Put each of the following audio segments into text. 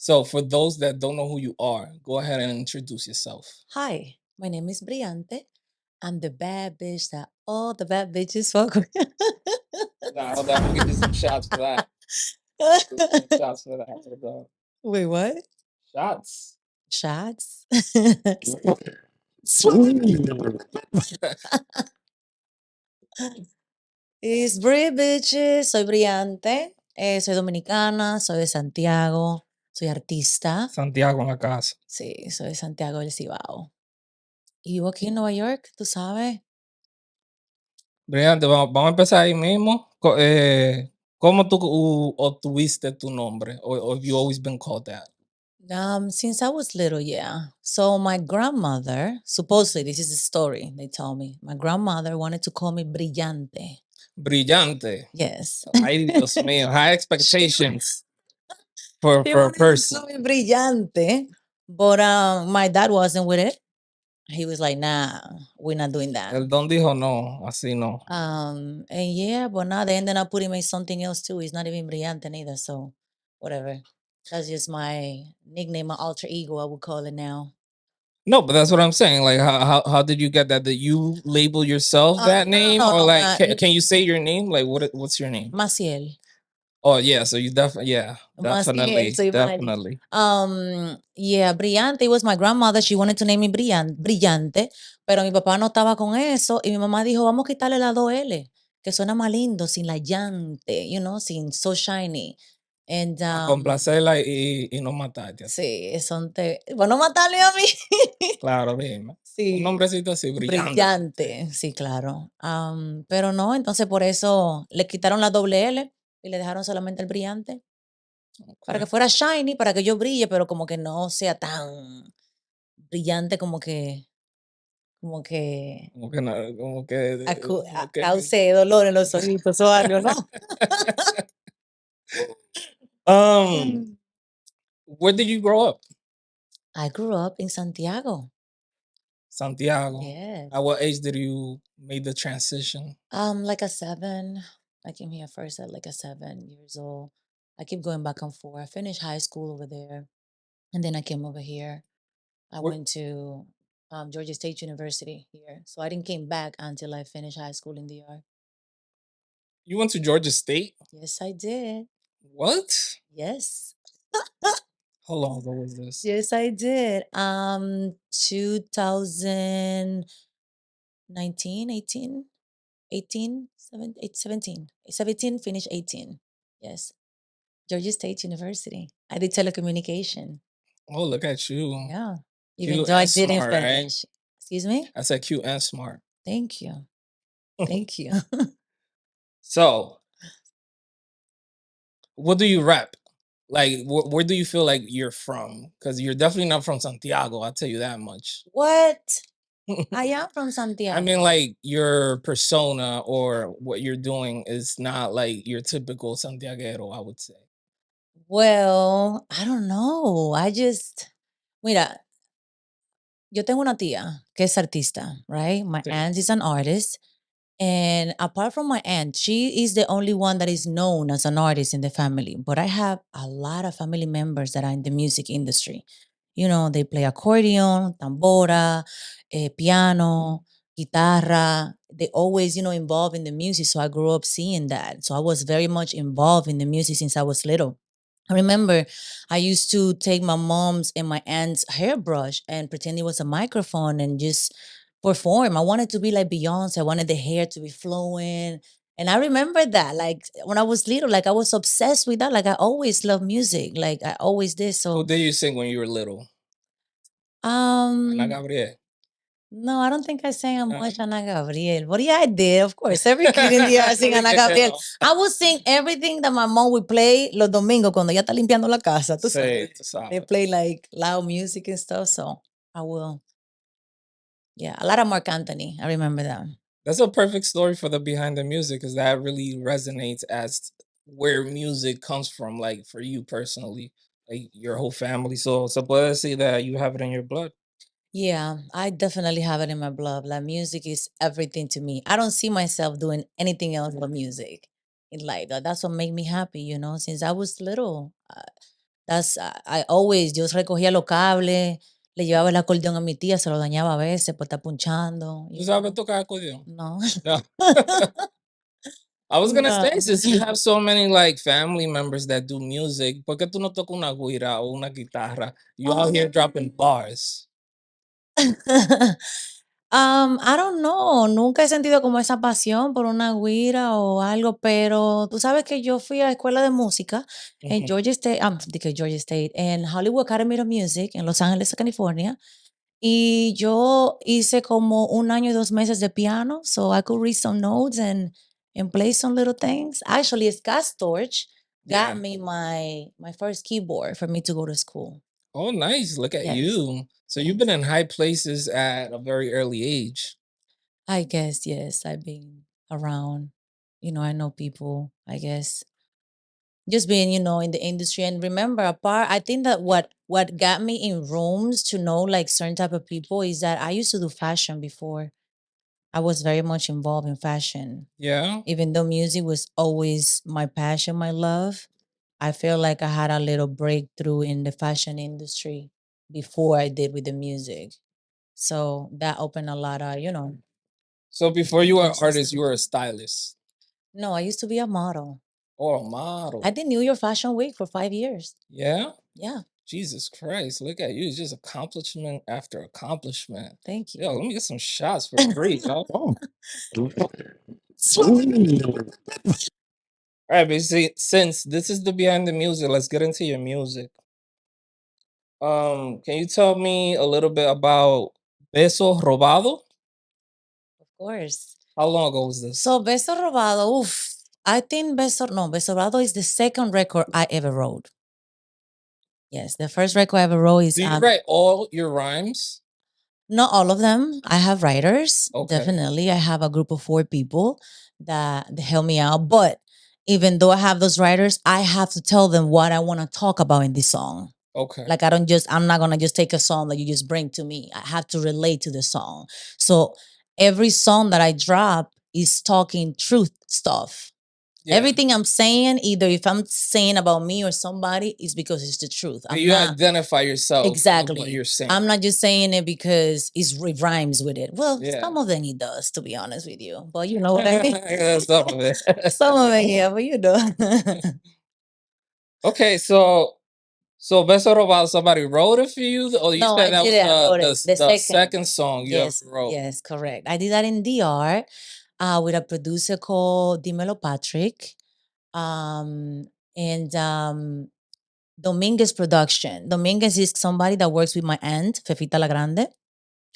So for those that don't know who you are, go ahead and introduce yourself. Hi, my name is Briante. I'm the bad bitch that all the bad bitches fuck with. Nah, hold on, I'm gonna give you some shots for that. Give you some shots for that. Hold on. Wait, what? Shots. Shots? It's Bri bitches. Soy Briante. Soy dominicana. Soy de Santiago. Soy artista. Santiago en la casa. Sí, soy de Santiago del Cibao. Y vivo aquí en Nueva York, tú sabes. Brillante, vamos a empezar ahí mismo. ¿Cómo tú obtuviste tu nombre? Or have you always been called that? Since I was little, yeah. So my grandmother, supposedly, this is the story they tell me. My grandmother wanted to call me Brillante. Brillante. Yes. Ay, Dios mío. High expectations for, She for a wanted to person. call me Brillante, but my dad wasn't with it. He was like, "Nah, we're not doing that." El don dijo no, así no. And yeah, but now they ended up putting me something else too. It's not even Brillante neither, so whatever. That's just my nickname, my alter ego, I would call it now. No, but that's what I'm saying. Like, how did you get that? Did you label yourself that No, name, no, or no, like, can you say your name? Like, what's your name? Maciel. Oh yeah, so you definitely, yeah, Maciel, definitely, soy Mari. definitely. Yeah, Briante was my grandmother. She wanted to name me Brillante, pero mi papá no estaba con eso y mi mamá dijo, vamos a quitarle la 2L, que suena más lindo sin la llante, sin so shiny. And A complacerla y no matarte. sí, bueno, matarle a mí. Claro, dime. Un Sí, nombrecito así, brillante. brillante, sí, claro. Pero no, entonces por eso le quitaron la doble L y le dejaron solamente el brillante. Para que Okay. fuera shiny, para que yo brille, pero como que no sea tan brillante como que Como que no, como que. cause dolor en los ojitos o algo, ¿no? um, where did you grow up? I grew up in Santiago. Santiago. Yes. At what age did you make the transition? Like a 7. I came here first at like a 7 years old. I keep going back and forth. I finished high school over there, and then I came over here. I Where, went to Georgia State University here, so I didn't came back until I finished high school in the R. you went to Georgia State? Yes, I did. What? Yes. How long ago was this? Yes, I did. 2019, 18, 18, 17, 17, finish 18. Yes. Georgia State University. I did telecommunication. Oh, look at you. Yeah. Even Cute though I and didn't smart, right? finish. Excuse me? I said cute and smart. Thank you. Thank you. So, what do you rap? Like, where do you feel like you're from? Because you're definitely not from Santiago. I'll tell you that much. What? I am from I Santiago. mean, like your persona or what you're doing is not like your typical Santiaguero, I would say. Well, I don't know. Mira, yo tengo una tía que es artista, right? My Sí. aunt is an artist. And apart from my aunt, she is the only one that is known as an artist in the family. But I have a lot of family members that are in the music industry. They play accordion, tambora, piano, guitarra. They always, involved in the music. So I grew up seeing that. So I was very much involved in the music since I was little. I remember I used to take my mom's and my aunt's hairbrush and pretend it was a microphone and just perform. I wanted to be like Beyonce. I wanted the hair to be flowing. And I remember that, like when I was little, like I was obsessed with that. Like I always loved music. Like I always did. Who So did you sing when you were little? Ana um Gabriel. no, I don't think I sang No? much Ana Gabriel. But yeah, I did, of course. Every kid in the air sing Ana Gabriel. Miguel. I would sing everything that my mom would play los domingos cuando ella está limpiando la casa. Tú Sí, sabes. tú They sabes. play like loud music and stuff. So I will. Yeah, a lot of Mark Anthony. I remember that. That's a perfect story for the behind the music because that really resonates as where music comes from, like for you personally, like your whole family. So puede decir that you have it in your blood. Yeah, I definitely have it in my blood. Like music is everything to me. I don't see myself doing anything else but music in life. That's what made me happy, since I was little. I always, yo recogía los cables, le llevaba el acordeón a mi tía, se lo dañaba a veces por estar punchando, ¿Tú you sabes know. tocar acordeón? No. No. I was gonna say, No. since you have so many like family members that do music, ¿por qué tú no tocas una guira o una guitarra? You out here dropping bars. I don't know, nunca he sentido como esa pasión por una güira o algo, pero tú sabes que yo fui a escuela de música en Mhm. Georgia State, de que Georgia State, en Hollywood Academy of Music en Los Ángeles, California, y yo hice como un año y 2 meses de piano, so I could read some notes and play some little things. Actually, Scott Storch got Yeah. me my first keyboard for me to go to school. Oh, nice. Look at Yes, you. So you've been yes. in high places at a very early age. I guess, yes, I've been around. I know people, I guess. Just being, in the industry. And remember, apart, I think that what got me in rooms to know like certain type of people is that I used to do fashion before. I was very much involved in fashion. Yeah. Even though music was always my passion, my love, I feel like I had a little breakthrough in the fashion industry before I did with the music. So that opened a lot of, So before you were an doors. artist, you were a stylist No, I used to be a model. or a I model. did New York Fashion Week for 5 years. Yeah. Yeah, Jesus Christ. Look at you. It's just accomplishment after accomplishment. thank Yo, you. let me get some shots for free, yo. All right, but see, since this is the behind the music, let's get into your music. Can you tell me a little bit about Beso Robado? Of course. How long ago was this? So Beso Robado, oof. I think Beso Robado is the second record I ever wrote. Yes, the first record I ever wrote is Do you write all your rhymes? not all of them. I have writers, Okay. definitely. I have a group of 4 people that help me out. But even though I have those writers, I have to tell them what I want to talk about in this song. Okay. Like I'm not gonna just take a song that you just bring to me. I have to relate to the song. So every song that I drop is talking truth stuff. Yeah. Everything I'm saying, either if I'm saying about me or somebody, is because it's the truth. So I'm you not identify yourself with what exactly. you're saying. I'm not just saying it because it rhymes with it. Well, Yeah. some of them it does, to be honest with you. But you know what I mean. Some of it. Some of it, yeah, but you know. Okay, so Beso Robado, somebody wrote it for you, or you No, said I that did was it. I wrote it. The the second. second song you ever Yes, wrote? yes, correct. I did that in DR with a producer called Dimelo Patrick. Um, and Dominguez Production. Dominguez is somebody that works with my aunt, Fefita La Grande.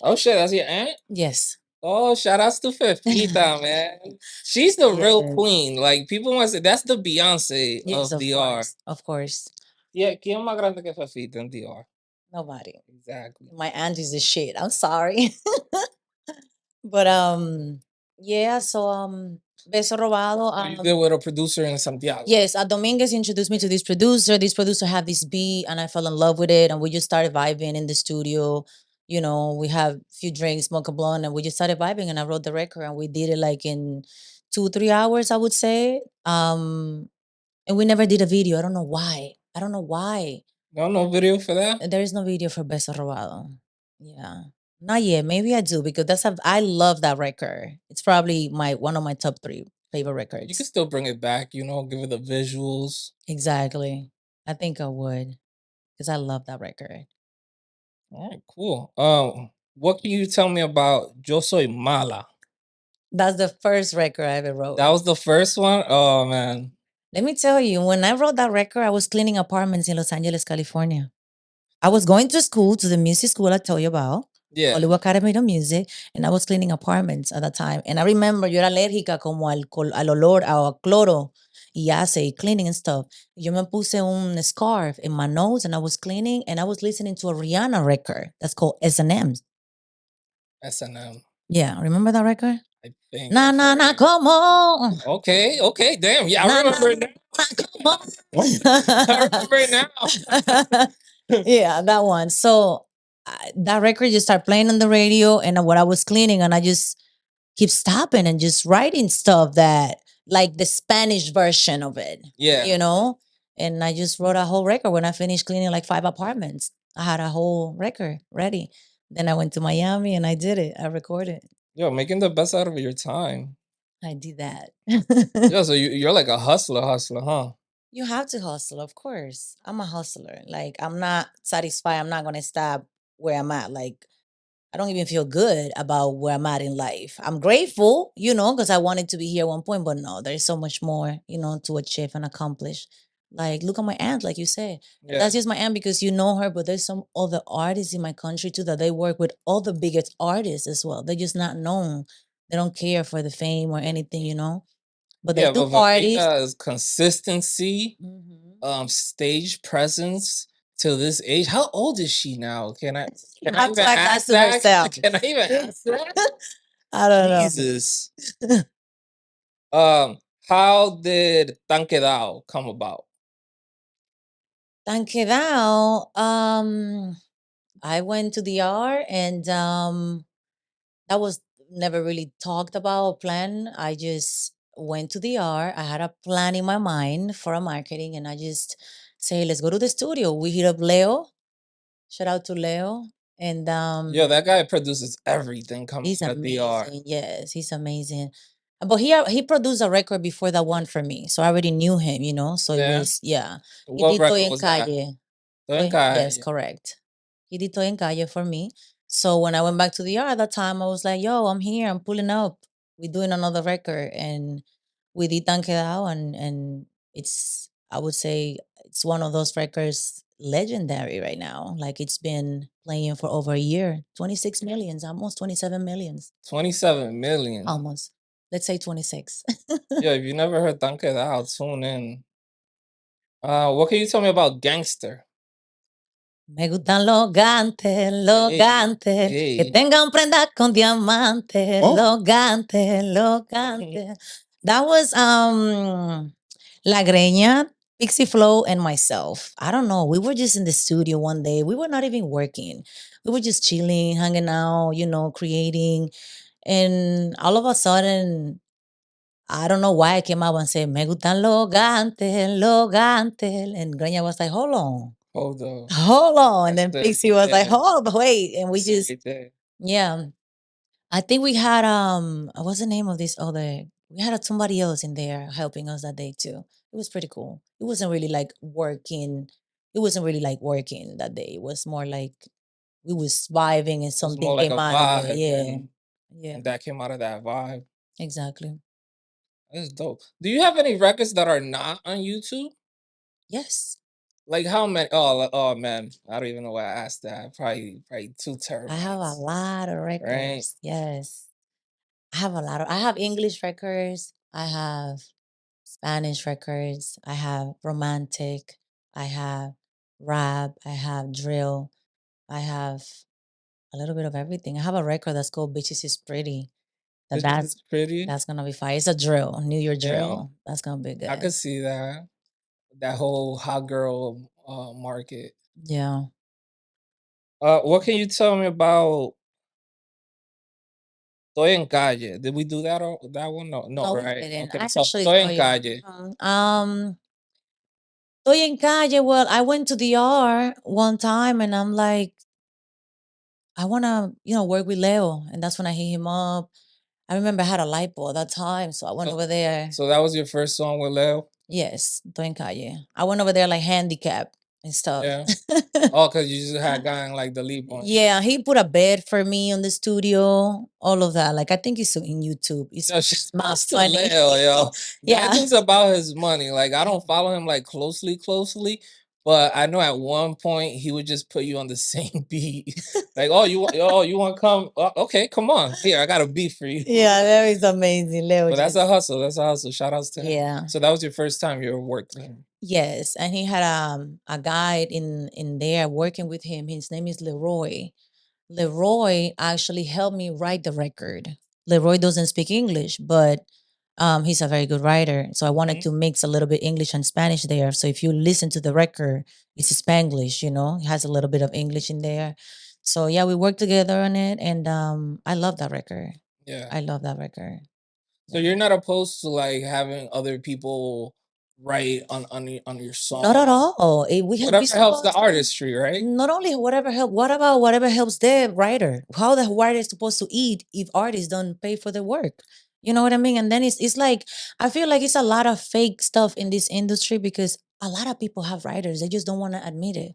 Oh shit, that's your aunt? Yes. Oh, shout outs to Fefita, man. She's the real Yes. queen. Like people want to say that's the Beyonce Yes, of of DR. course. Of course. Yeah, ¿quién más grande que Fefita en DR? Nobody. Exactly. My aunt is the shit. I'm sorry. But yeah, so Beso Robado. So you did with a producer in Santiago. Yes, Dominguez introduced me to this producer. This producer had this beat, and I fell in love with it. And we just started vibing in the studio. We have a few drinks, smoke a blunt, and we just started vibing. And I wrote the record, and we did it like in 2 3 hours, I would say. And we never did a video. I don't know why. I don't know why. No video for that? There is no video for Beso Robado. Yeah. Not yet. Maybe I do because I love that record. It's probably my one of my top 3 favorite You can records. still bring it back, give it the visuals. Exactly. I think I would because I love that record. All right, cool. What can you tell me about Yo Soy Mala? That's the first record I ever wrote. That was the first one? Oh man. Let me tell you, when I wrote that record, I was cleaning apartments in Los Angeles, California. I was going to school, to the music school I told you about, Yeah. Hollywood Academy of Music, and I was cleaning apartments at that time. And I remember yo era alérgica como al olor, a cloro y ace, cleaning and stuff. Yo me puse un scarf in my nose and I was cleaning and I was listening to a Rihanna record that's called S&M. S&M. Yeah, remember that record? I think. Na na na, come on. Okay, damn. Yeah, Na I na remember it na, now. come on. I remember it now. Yeah, that one. So that record just started playing on the radio, and what I was cleaning, and I just keep stopping and just writing stuff that like the Spanish version of it. Yeah. You know, and I just wrote a whole record when I finished cleaning like 5 apartments. I had a whole record ready. Then I went to Miami and I did it. I recorded. Yo, making the best out of your time. I did that. Yeah, so you're like a hustler, huh? You have to hustle, of course. I'm a hustler. Like, I'm not satisfied. I'm not gonna stop where I'm at. Like, I don't even feel good about where I'm at in life. I'm grateful, because I wanted to be here at one point, but no, there's so much more, to achieve and accomplish. Like, look at my aunt, like you said. And Yeah. that's just my aunt because you know her, but there's some other artists in my country too that they work with all the biggest artists as well. They're just not known. They don't care for the fame or anything. But they Yeah, do but parties. Vanita's consistency, Mhm. stage presence to this age. How old is she now? You Can I have even to ask that ask to that? herself. Can I even ask that? I don't know. Jesus. Um, how did Tanquedao come about? Tanquedao, I went to the R and that was never really talked about plan. I just went to the R. I had a plan in my mind for a marketing and I just say, let's go to the studio. We hit up Leo. Shout out to Leo. And Yo, that guy produces everything coming he's out of DR. amazing. Yes, he's amazing. But he produced a record before that one for me. So I already knew him. So it Yeah. was, yeah. He What did Toy record en was that? Calle. Yes, Toenkai. correct. He did Toy en Calle for me. So when I went back to the yard at that time, I was like, yo, I'm here. I'm pulling up. We're doing another record. And we did Tan Quedao. And it's, I would say, it's one of those records legendary right now. Like it's been playing for over a year. 26 millions, almost 27 millions. 27 million. Almost. Let's say 26. Yo, if you never heard Tanquedao, tune in. What can you tell me about Gangster? Me gustan los Hey, gantes, que hey. tengan prendas con diamantes, Oh. los gantes, los gantes. That was La Greña, Pixie Flow, and myself. I don't know. We were just in the studio one day. We were not even working. We were just chilling, hanging out, creating. And all of a sudden, I don't know why I came out and said, Me gustan los gantes. And Greña was like, hold on. Hold on. Hold on. And That's then dirty Pixie was like, there. hold, but wait. And we That's just, dirty there. yeah. I think we had what's the name of this other, we had somebody else in there helping us that day too. It was pretty cool. It wasn't really like working. It wasn't really like working that day. It was more like we was vibing and It was something more like came a out of it. vibe, Yeah. Yeah. and that came out of that vibe. Exactly. That's dope. Do you have any records that are not on YouTube? Yes. Like how many? Oh man, I don't even know why I asked that. Probably two I have a terabytes, lot of right? records. Yes. I have English records. I have Spanish records. I have romantic. I have rap. I have drill. I have a little bit of everything. I have a record that's called Bitches is Pretty. That This that's is pretty. that's gonna be fire. It's a drill, New Year Yeah, drill. That's gonna be I good. could see that. That whole hot girl market. Yeah. What can you tell me about Estoy en calle? Did we do that that one? No, no, No, we right? didn't. Okay, I so actually Estoy saw en you. calle. Estoy en calle. Well, I went to the R one time and I'm like, I wanna, work with Leo. And that's when I hit him up. I remember I had a lipo at that time, so I went So, over there. so that was your first song with Leo? Yes, estoy en calle. I went over there like handicap and stuff. Yeah. Oh, cause you just had gotten like the leap on shit. Yeah, he put a bed for me on the studio, all of that. Like I think it's in YouTube. It's Yo, it's not shouts to funny. Leo, yo. That Yeah. dude's about his money. Like I don't follow him like closely, but I know at one point he would just put you on the same beat. Like, oh, you want to come? Okay, come on. Here, I got a beat for you. Yeah, that is amazing. Leo But that's a just hustle. That's a hustle. Shout outs to him. yeah. So that was your first time you ever worked with him. Yes, and he had a guide in there working with him. His name is Leroy. Leroy actually helped me write the record. Leroy doesn't speak English, but he's a very good writer. So I wanted Mhm. to mix a little bit English and Spanish there. So if you listen to the record, it's Spanglish, it has a little bit of English in there. So yeah, we worked together on it, and I love that record. Yeah. I love that record. So Yeah. you're not opposed to like having other people write on your Not at song? all. We Whatever helps the supposed artistry, right? not only whatever help. What about whatever helps the writer? How the writer is supposed to eat if artists don't pay for their work? You know what I mean? And then it's like I feel like it's a lot of fake stuff in this industry because a lot of people have writers. They just don't want to admit it.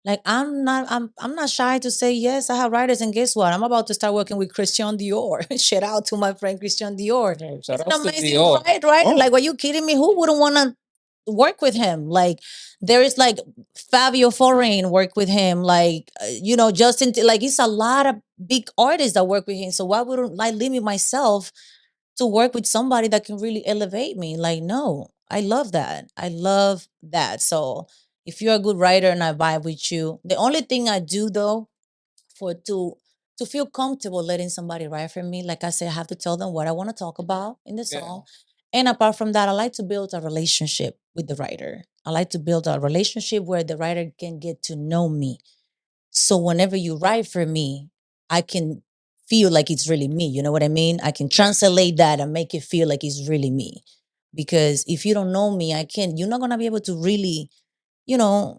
Like I'm not shy to say yes, I have writers, and guess what? I'm about to start working with Christian Dior. Shout out to my friend Christian Dior. Yeah, shout He's an outs to amazing Dior. writer. Oh, Like, are you kidding me? Who wouldn't want to work with him? Like, there is like Fabio Foreign work with him. Like, Justin. Like, it's a lot of big artists that work with him. So why wouldn't I limit myself to work with somebody that can really elevate me? Like, no, I love that. I love that. So if you're a good writer and I vibe with you, the only thing I do though for to feel comfortable letting somebody write for me, like I said, I have to tell them what I want to talk about in the yeah. song. And apart from that, I like to build a relationship with the writer. I like to build a relationship where the writer can get to know me. So whenever you write for me, I can feel like it's really me. You know what I mean? I can Yeah. translate that and make it feel like it's really me. Because if you don't know me, you're not gonna be able to really,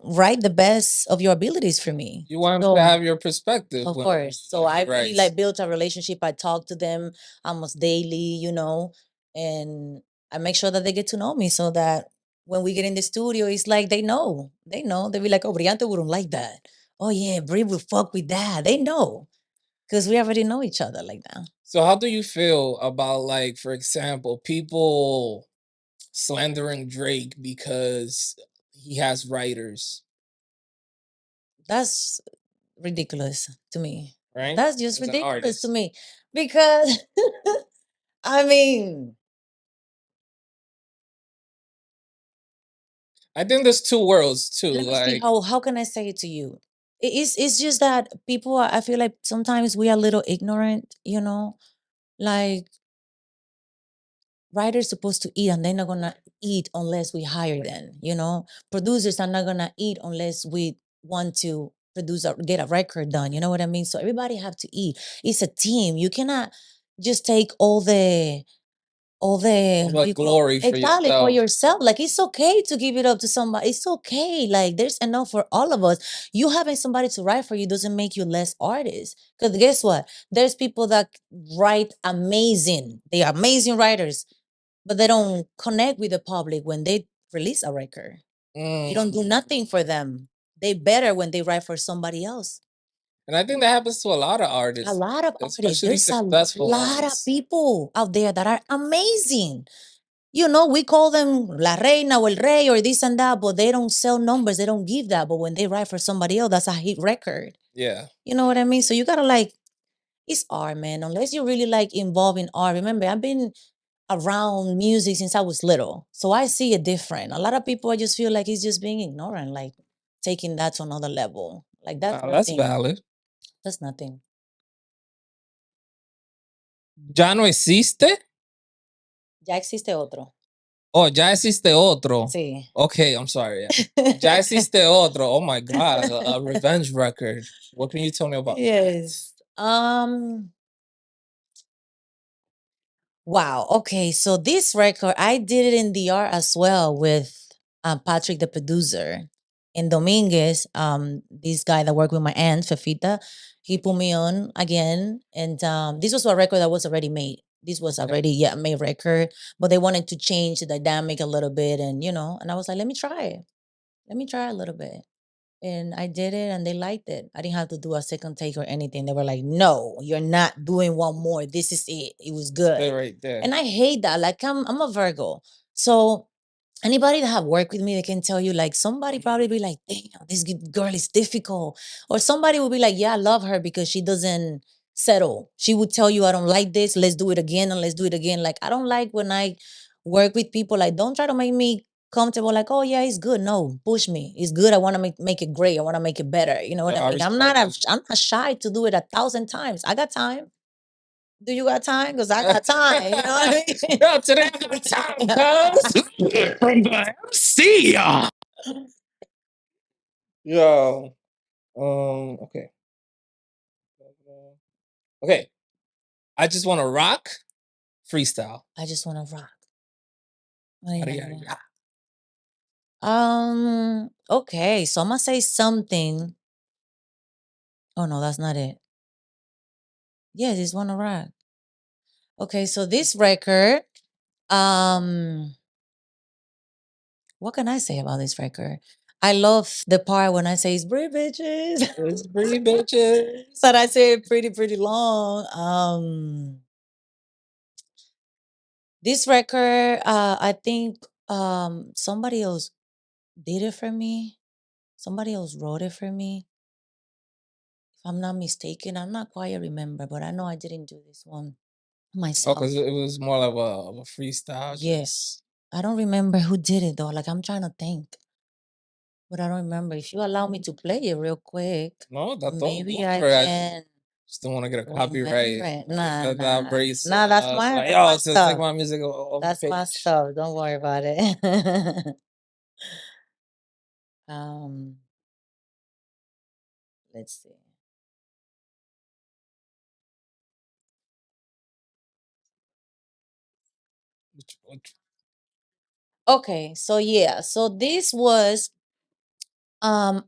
write the best of your abilities for me. You want him to So have your perspective of when course. So he I really writes. like built a relationship. I talk to them almost daily, and I make sure that they get to know me so that when we get in the studio, it's like they know. They know. They be like, oh, Briante wouldn't like that. Oh yeah, Bri will fuck with that. They know. Because we already know each other like that. So how do you feel about, like, for example, people slandering Drake because he has writers, That's ridiculous to me. right? That's just As an ridiculous to artist. me. Because I mean, I think there's two worlds too. let me see Like, how can I say it to you? It's just that people I feel like sometimes we are a little ignorant, like writers supposed to eat and they're not gonna eat unless we hire them. Producers are not gonna eat unless we want to get a record done. You know what I mean? So everybody have to eat. It's a team. You cannot just take all the all how the you call glory for exactly for yourself. yourself. Like, it's okay to give it up to somebody. It's okay. Like, there's enough for all of us. You having somebody to write for you doesn't make you less artist. Because guess what? There's people that write amazing. They are amazing writers, but they don't connect with the public when they release a record. They don't do Mm. nothing for them. They better when they write for somebody else. And I think that happens to a lot of A artists, lot of artists. especially There's a successful lot of ones. people out there that are amazing. We call them La Reina or El Rey or this and that, but they don't sell numbers. They don't give that. But when they write for somebody else, that's a hit record. Yeah. You know what I mean? So you gotta like, it's art, man. Unless you really like involved in art. Remember, I've been around music since I was little. So I see it different. A lot of people I just feel like it's just being ignorant, like taking that to another level. Like, that's That's nothing. valid. That's nothing. Ya no existe. Ya existe otro. Oh, ya existe otro. Sí. Okay, I'm sorry. Yeah. Ya existe otro. Oh my god, a revenge record. What can you tell me about that? Yes. Wow. Okay. So this record, I did it in the art as well with Patrick, the producer. In Dominguez, this guy that worked with my aunt, Fefita, he put me on again. And this was a record that was already made. This was Okay. already, yeah, made record, but they wanted to change the dynamic a little bit. And I was like, let me try it. Let me try a little bit. And I did it and they liked it. I didn't have to do a second take or anything. They were like, no, you're not doing one more. This is it. It was Stay good. right there. And I hate that. Like, I'm a Virgo. So anybody that have worked with me, they can tell you, like, somebody probably be like, damn, this girl is difficult. Or somebody will be like, yeah, I love her because she doesn't settle. She would tell you, I don't like this. Let's do it again and let's do it again. Like, I don't like when I work with people, like, don't try to make me comfortable, like, oh yeah, it's good. No, push me. It's good. I want to make it great. I want to make it better. You know what I I mean? respect that. I'm not shy to do it 1,000 times. I got time. Do you got time? Because I got time. You know what I mean? Yo, today I got time, cuz. From the MC. Yo. Okay. Okay. I just want to rock freestyle. I just want to rock. Ay, Yada, ay, yada, ay. yada. Okay, so I'm gonna say something. Oh no, that's not it. Yes, it's one rock. Okay, so this record, um, what can I say about this record? I love the part when I say it's Brie bitches. It's Bree bitches. But I say it pretty long. This record, I think somebody else did it for me. Somebody else wrote it for me. If I'm not mistaken, I'm not quite remember, but I know I didn't do this one Oh, myself. because it was more of a freestyle. Yeah. Just I don't remember who did it though. Like I'm trying to think, but I don't remember. If you allow me to play it real quick, no, that's all. Go maybe I for it. I can just don't want to get a remember copyright. it. Nah, That nah, breaks. nah. That's Like, my yo, so take stuff. my music off the That's my page. stuff. Don't worry about it. um, let's see. Which Okay, so yeah, so this was um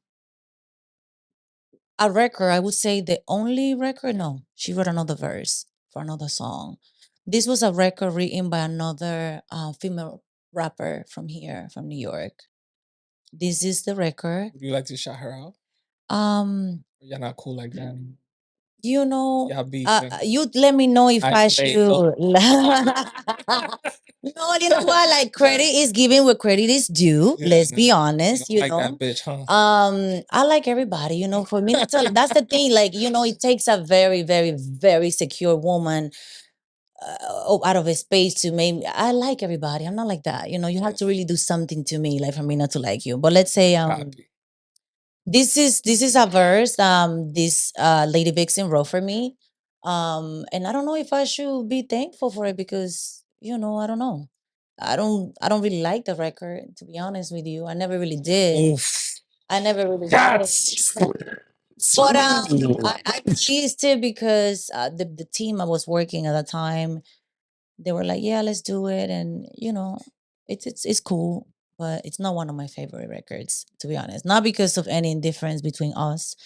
a record. I would say the only record. No, she wrote another verse for another song. This was a record written by another female rapper from here, from New York. This is the record. would you like to shout her out? Um, You're not cool like that. you know, Y'all beefing. you let me know if I I ain't late. Don't. should. No, you know what? Like credit is given where credit is due. Yeah, Let's nah. be You honest. don't like that bitch, huh? I like everybody. You know, for me, that's the thing. Like, you know, it takes a very secure woman out of a space to make. I like everybody. I'm not like that. You know, you have to really do something to me, like for me not to like you. But let's say, Copy. this is a verse this Lady Vixen wrote for me. And I don't know if I should be thankful for it because, you know, I don't know. I don't really like the record, to be honest with you. I never really did. Oof. I never really did. That's But I released it because the team I was working at the time, they were like, "Yeah, let's do it," and you know, it's cool, but it's not one of my favorite records, to be honest. Not because of any indifference between us,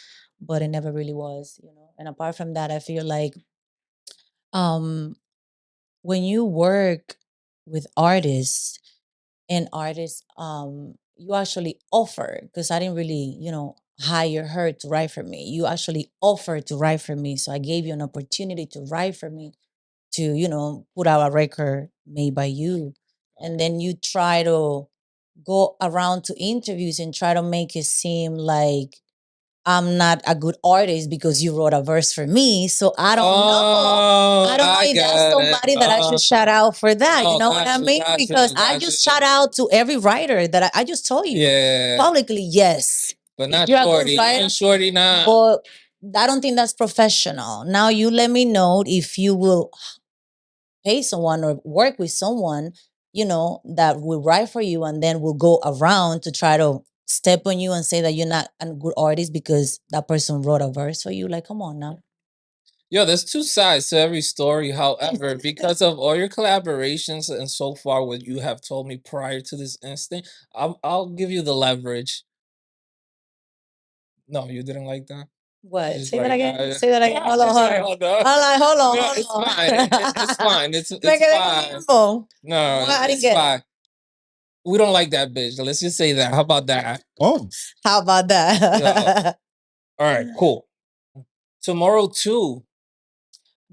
but it never really was, you know. And apart from that, I feel like um when you work with artists and artists, you actually offer, because I didn't really, you know, hire her to write for me. You actually offered to write for me, so I gave you an opportunity to write for me, to, you know, put out a record made by you. And then you try to go around to interviews and try to make it seem like I'm not a good artist because you wrote a verse for me. So I don't know. oh, I don't know I if that's get it. somebody that I should shout out for that. You No, know what I gotcha, mean? gotcha, Because I gotcha. just shout out to every writer that I just told you Yeah, publicly, yes. but If not you're a good Shorty. You writer, and Shorty not. but I don't think that's professional. Now you let me know if you will pay someone or work with someone, you know, that will write for you and then will go around to try to step on you and say that you're not a good artist because that person wrote a verse for you. Like, come on now. Yo, there's two sides to every story. However, because of all your collaborations and so far what you have told me prior to this instant, I'll give you the leverage. No, you didn't like that. You What? just Say that like again. Say that again. Hold on, just hold like on. hold on. Hold on, No, hold it's on, fine. hold It's on. fine. Make It's it fine. again. No, What? I didn't it's get it. fine. We don't like that bitch. Let's just say that. How about that? Oh. How about Yeah. that? All right. Cool. Tomorrow too.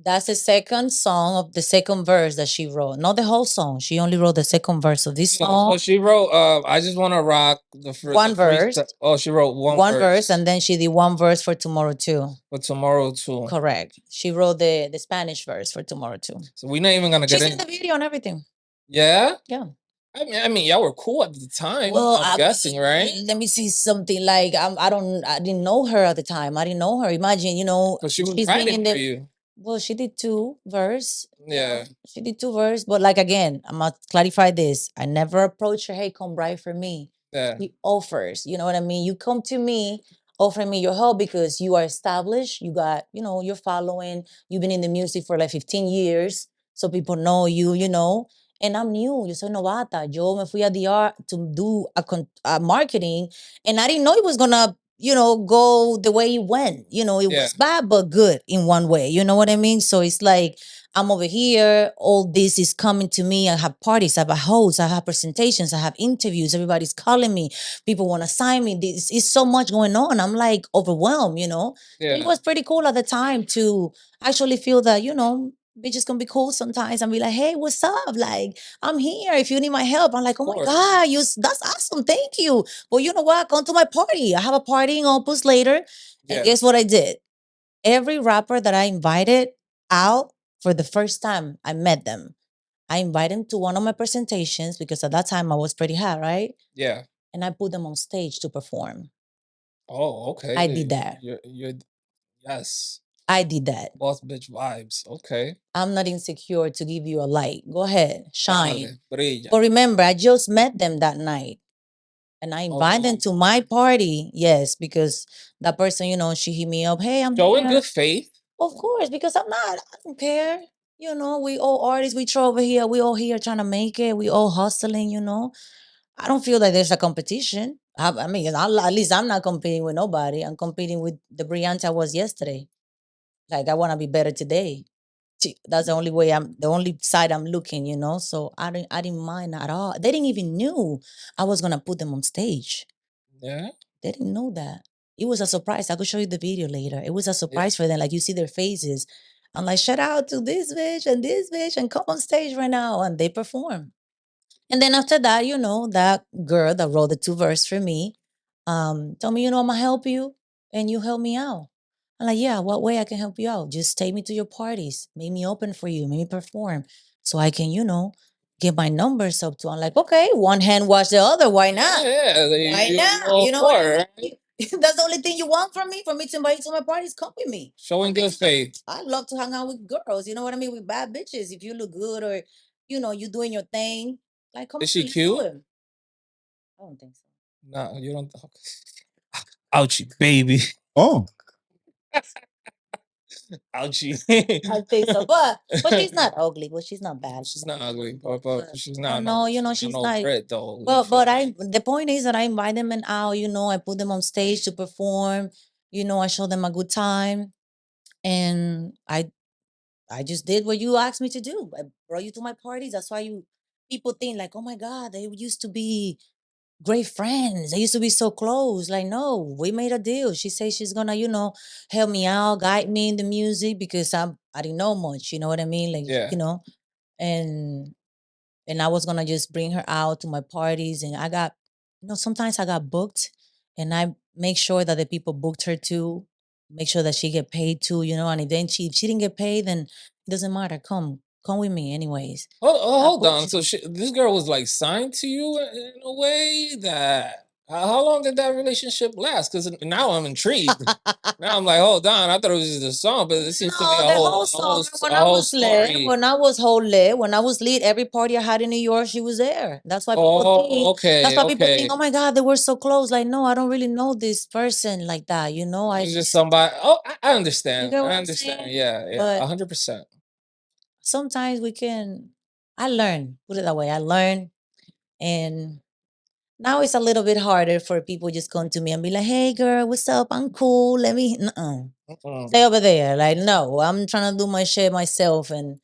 That's the second song of the second verse that she wrote. Not the whole song. She only wrote the second verse of this No, song. so she wrote. I just want to rock the One verse, freestyle. Oh, she wrote one one verse, verse and then she did one verse for tomorrow too. for tomorrow too. Correct. She wrote the Spanish verse for tomorrow too. So we're not even gonna get She's in in. the video and everything. Yeah. Yeah. I mean, y'all were cool at the time. Well, I'm guessing, right? let me see something like I didn't know her at the time. I didn't know her. Imagine, you know, But she was she's been writing in for the. you. Well, she did two verse. Yeah. She did two verse, but like again, I'm gonna clarify this. I never approach her. Hey, come write for me. Yeah. She offers. You know what I mean? You come to me, offering me your help because you are established. You got, you know, your following. You've been in the music for like 15 years, so people know you. You know, and I'm new, yo soy novata. Yo me fui a DR to do a marketing, and I didn't know it was gonna, go the way it went. It Yeah. was bad but good in one way. You know what I mean? So it's like I'm over here. All this is coming to me. I have parties. I have a host. I have presentations. I have interviews. Everybody's calling me. People want to sign me. This is so much going on. I'm like overwhelmed. So it Yeah. was pretty cool at the time to actually feel that bitches can be cool sometimes and be like, hey, what's up? Like, I'm here if you need my help. I'm like, Of oh my course. God, that's awesome. Thank you. But you know what? Come to my party. I have a party in Opus later. And Yeah. guess what I did? Every rapper that I invited out for the first time, I met them. I invited them to one of my presentations because at that time I was pretty hot, right? Yeah. And I put them on stage to perform. Oh, I did okay. that. You're yes. I did that. Boss bitch vibes. Okay. I'm not insecure to give you a light. Go ahead, shine. Dale, brilla. But remember, I just met them that night and I Oh, invited them to my party. Yes, because that person, she hit me up. Hey, I'm showing here. good faith. Of course, because I don't care. We all artists, we throw over here. We all here trying to make it. We all hustling. I don't feel like there's a competition. I mean, at least I'm not competing with nobody. I'm competing with the Briante I was yesterday. Like, I want to be better today. That's the only way the only side I'm looking. So I didn't mind at all. They didn't even knew I was gonna put them on stage. Yeah. They didn't know that. It was a surprise. I could show you the video later. It was a Yeah. surprise for them. Like, you see their faces. I'm like, shout out to this bitch and come on stage right now. And they perform. And then after that, that girl that wrote the two verse for me, told me, I'm gonna help you and you help me out. I'm like, yeah, what way I can help you out? Just take me to your parties, make me open for you, make me perform. So I can, get my numbers up to. I'm like, okay, one hand wash the other. Why Yeah, not? yeah. Why You not? all You know what for I it, mean? right? That's the only thing you want from me, for me to invite you to my parties. Come with me. Showing good faith. I love to hang out with girls. You know what I mean? With bad bitches. If you look good or you doing your thing, like, come Is on, she let's do cute? it. I don't think so. No, you don't. Ouchie, baby. Oh, Ouchie. I think so, but she's not ugly, but she's not bad. She's not ugly, but she's I not know, not she's no like. Brit though. You But feel me? the point is that I invite them and out. I put them on stage to perform. I show them a good time, and I just did what you asked me to do. I brought you to my parties. That's why people think like, oh my God, they used to be great friends. They used to be so close. Like, no, we made a deal. She says she's gonna, help me out, guide me in the music because I didn't know much. You know what I mean? Like, Yeah. and I was gonna just bring her out to my parties, and I got, sometimes I got booked, and I make sure that the people booked her too. Make sure that she get paid too. And then if she didn't get paid, then it doesn't matter. Come with me, anyways. I Hold put on. So this girl was like signed to you in a way that. How long did that relationship last? Because now I'm intrigued. Now I'm like, hold on. I thought it was just a song, but it seems to be No, the whole summer when I a whole was lit, story. when I was whole lit, when I was lit, every party I had in New York, she was there. That's why people Oh, think. That's okay, why people think, okay. oh my God, they were so close. Like, no, I don't really know this person like that. I It's just just, somebody. Oh, I you understand. get I what I'm understand. saying. Yeah, yeah, But 100%. sometimes we can. I learn. Put it that way. I learn, and now it's a little bit harder for people just come to me and be like, "Hey, girl, what's up? I'm cool. Let me." Nuh-uh. Mm-mm. Stay over there. Like, no, I'm trying to do my shit myself, and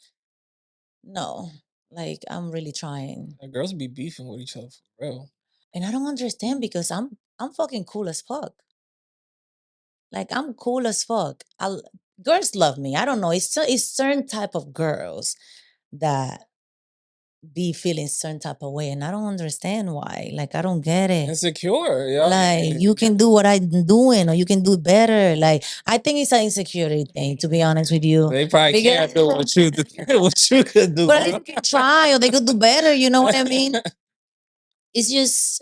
no, like, I'm really trying. Like, girls be beefing with each other for real. And I don't understand because I'm fucking cool as fuck. Like, I'm cool as fuck. Girls love me. I don't know. It's certain type of girls that be feeling certain type of way, and I don't understand why. Like, I don't get it. Insecure, yeah. Like, you can do what I'm doing, or you can do better. Like, I think it's an insecurity thing, to be honest with you. They probably can't do what you what you could do, But at least bro. you can try, or they could do better. You know what I mean? It's just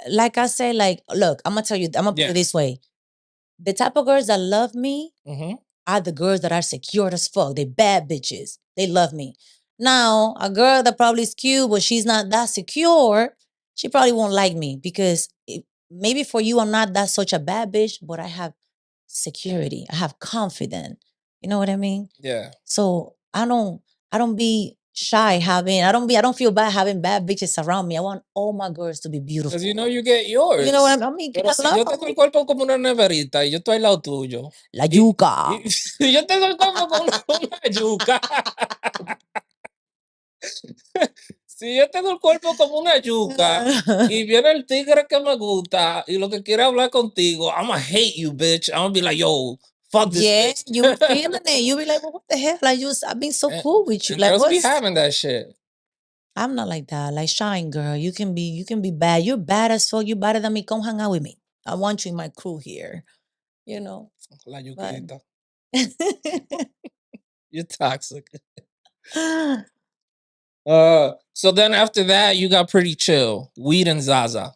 like I say. Like, look, I'm gonna tell you. I'm gonna put Yeah. it this way: the type of girls that love me Hmm. are the girls that are secure as fuck. They bad bitches. They love me. Now, a girl that probably is cute, but she's not that secure, she probably won't like me because maybe for you, I'm not that such a bad bitch, but I have security. I have confidence. You know what I mean? Yeah. So I don't be shy having I don't feel bad having bad bitches around me. I want all my girls to be Because beautiful. you know you get You know yours. what I mean? Pero si yo tengo el cuerpo como una neverita y yo estoy al lado tuyo, La y yuca. si yo tengo el cuerpo como una yuca, si yo tengo el cuerpo como una yuca y viene el tigre que me gusta y lo que quiere hablar contigo, I'ma hate you, bitch. I'ma be like, yo, fuck this Yeah, bitch. you feeling it. You be like, well, what the hell? I've been so and, cool with you. and Like, girls be what's having that shit. I'm not like that. Like shine girl. You can be bad. You're bad as fuck. You better than me. Come hang out with me. I want you in my crew here. You know. La But yuquita. You're toxic. So then after that, you got pretty chill. Weed and Zaza.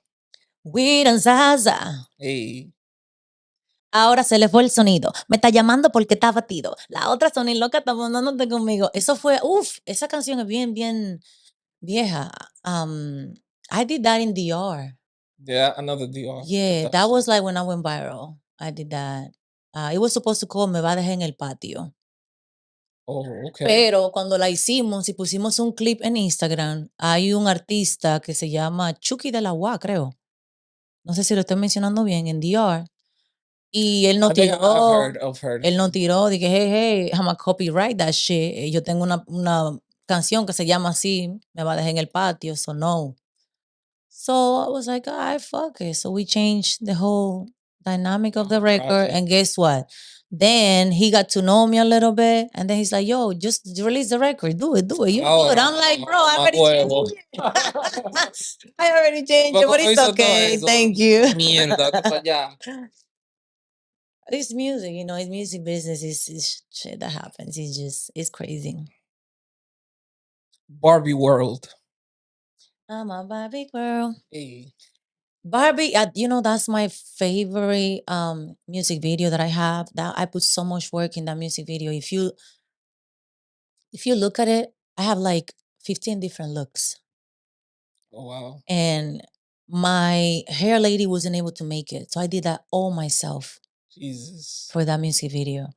Weird and Zaza. Hey. Ahora se le fue el sonido. Me está llamando porque está batido. La otra Sony loca está mandándote conmigo. Eso fue, esa canción es bien, bien vieja. I did that in DR. Yeah, another DR. Yeah, that was like when I went viral. I did that. It was supposed to call Me va a dejar en el patio. Oh, okay. Pero cuando la hicimos y pusimos un clip en Instagram, hay un artista que se llama Chucky de la UA, creo. No sé si lo estoy mencionando bien, en DR. Y I think I've heard of él nos him. tiró, dije, hey, hey, I'm a copyright that shit. Yo tengo una canción que se llama así, Me va a dejar en el patio, so no. So I was like, all right, fuck it. So we changed the whole dynamic The of the whole record. project. And guess what? Then he got to know me a little bit. And then he's like, yo, just release the record. Do it, do it. You're good. I'm like, bro, I Mamá already huevo. changed it. I already changed it, but Tampoco it's hizo todo okay. eso. Thank you. Mierda, que para allá. It's music, you know, it's music business. It's shit that happens. It's crazy. Barbie World. I'm a Barbie girl. Hey. Barbie, you know, that's my favorite music video that I have. That I put so much work in that music video. If you look at it, I have like 15 different looks. Oh wow. And my hair lady wasn't able to make it. So I did that all myself Jesus. for that music video.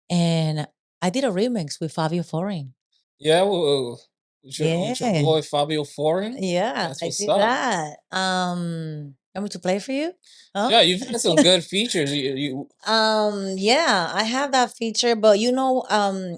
And I did a remix with Fabio Foreign. Yeah, well, with your Yeah. boy Fabio Foreign. Yeah, That's I what's did up. that. Want me to play for you? Huh? Yeah, you've had some good features. You Yeah, I have that feature, but you know,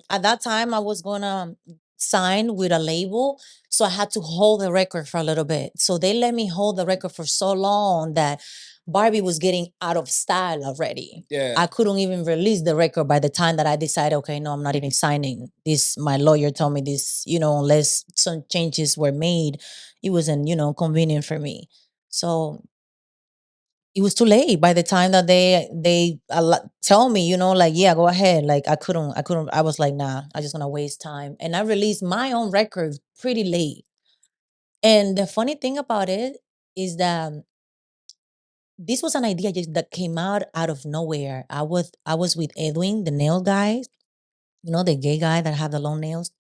at that time I was gonna sign with a label, so I had to hold the record for a little bit. So they let me hold the record for so long that Barbie was getting out of style already. yeah. I couldn't even release the record by the time that I decided, okay, no, I'm not even signing this. My lawyer told me this, you know, unless some changes were made, it wasn't, you know, convenient for me. So it was too late by the time that tell me, you know, like, yeah, go ahead. Like I couldn't, I was like, nah, I just gonna waste time. And I released my own record pretty late. And the funny thing about it is that this was an idea just that came out of nowhere. I was with Edwin, the nail guy, you know, the gay guy that have the long nails.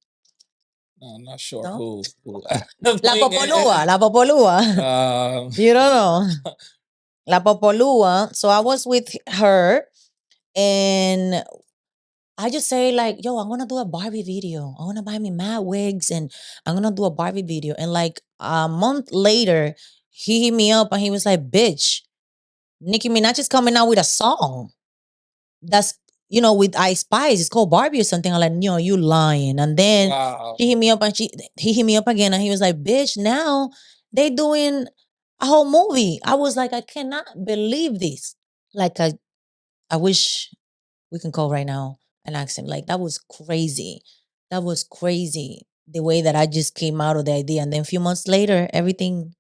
No, I'm not sure No? who La doing Popolua, it. la Popolua. Um, You don't know. La Popolua. So I was with her and I just say like, yo, I'm gonna do a Barbie video. I wanna buy me mad wigs and I'm gonna do a Barbie video. And like a month later, he hit me up and he was like, bitch, Nicki Minaj is coming out with a song. That's you know, with Ice Spice. It's called Barbie or something. I'm like, no, you lying. And then wow. she hit me up and he hit me up again and he was like, bitch, now they doing a whole movie. I was like, I cannot believe this. Like I wish we can call right now and ask him. Like that was crazy. That was crazy. The way that I just came out of the idea, and then a few months later, everything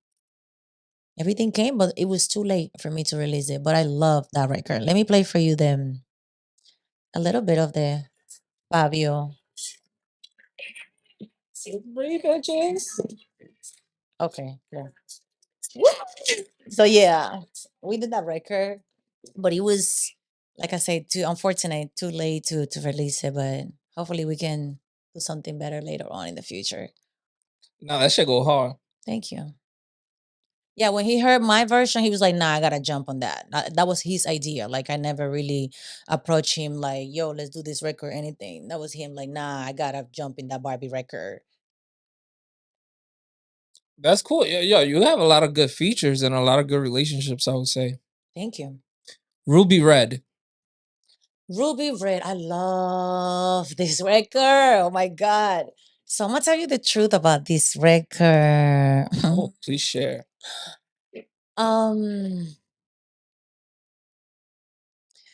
came, but it was too late for me to release it. But I love that record. Let me play for you then a little bit of the Fabio. Three bitches. Okay, yeah. So yeah, we did that record, but it was like I said, too unfortunate, too late to release it. But hopefully, we can do something better later on in the future. No, that should go hard. Thank you. Yeah, when he heard my version, he was like, "Nah, I gotta jump on that." That was his idea. Like, I never really approached him like, "Yo, let's do this record." Or anything. That was him. Like, "Nah, I gotta jump in that Barbie record." That's cool. Yeah, yeah, you have a lot of good features and a lot of good relationships, I would say. Thank you. Ruby Red. Ruby Red. I love this record. Oh my God. So I'm gonna tell you the truth about this record. Oh, please share. um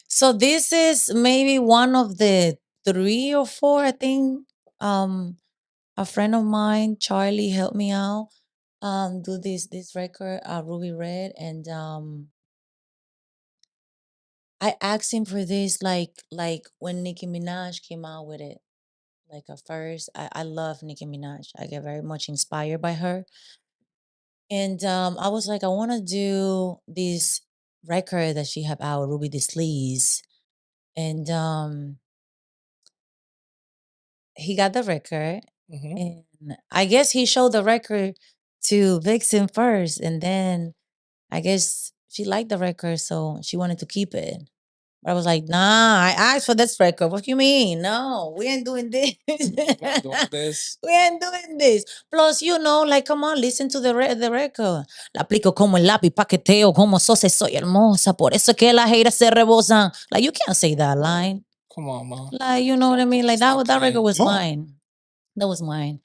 so this is maybe one of the three or four, I think. A friend of mine, Charlie, helped me out do this record, Ruby Red, and I asked him for this like when Nicki Minaj came out with it. Like at first, I love Nicki Minaj. I get very much inspired by her. And I was like, I want to do this record that she have out, Ruby the Sleaze. And he got the record. Mhm. And I guess he showed the record to Vixen first. And then I guess she liked the record, so she wanted to keep it. I was like, nah, I asked for this record. What you mean? No, we ain't doing this. We're not doing this. We ain't doing this. Plus, like, come on, listen to the record. La aplico como el lápiz, paqueteo como sosa, soy hermosa. Por eso es que las haters se rebosan. Like, you can't say that line. Come on, ma. Like, you know what I mean? Like, Stop that record playing. was mine. That was mine.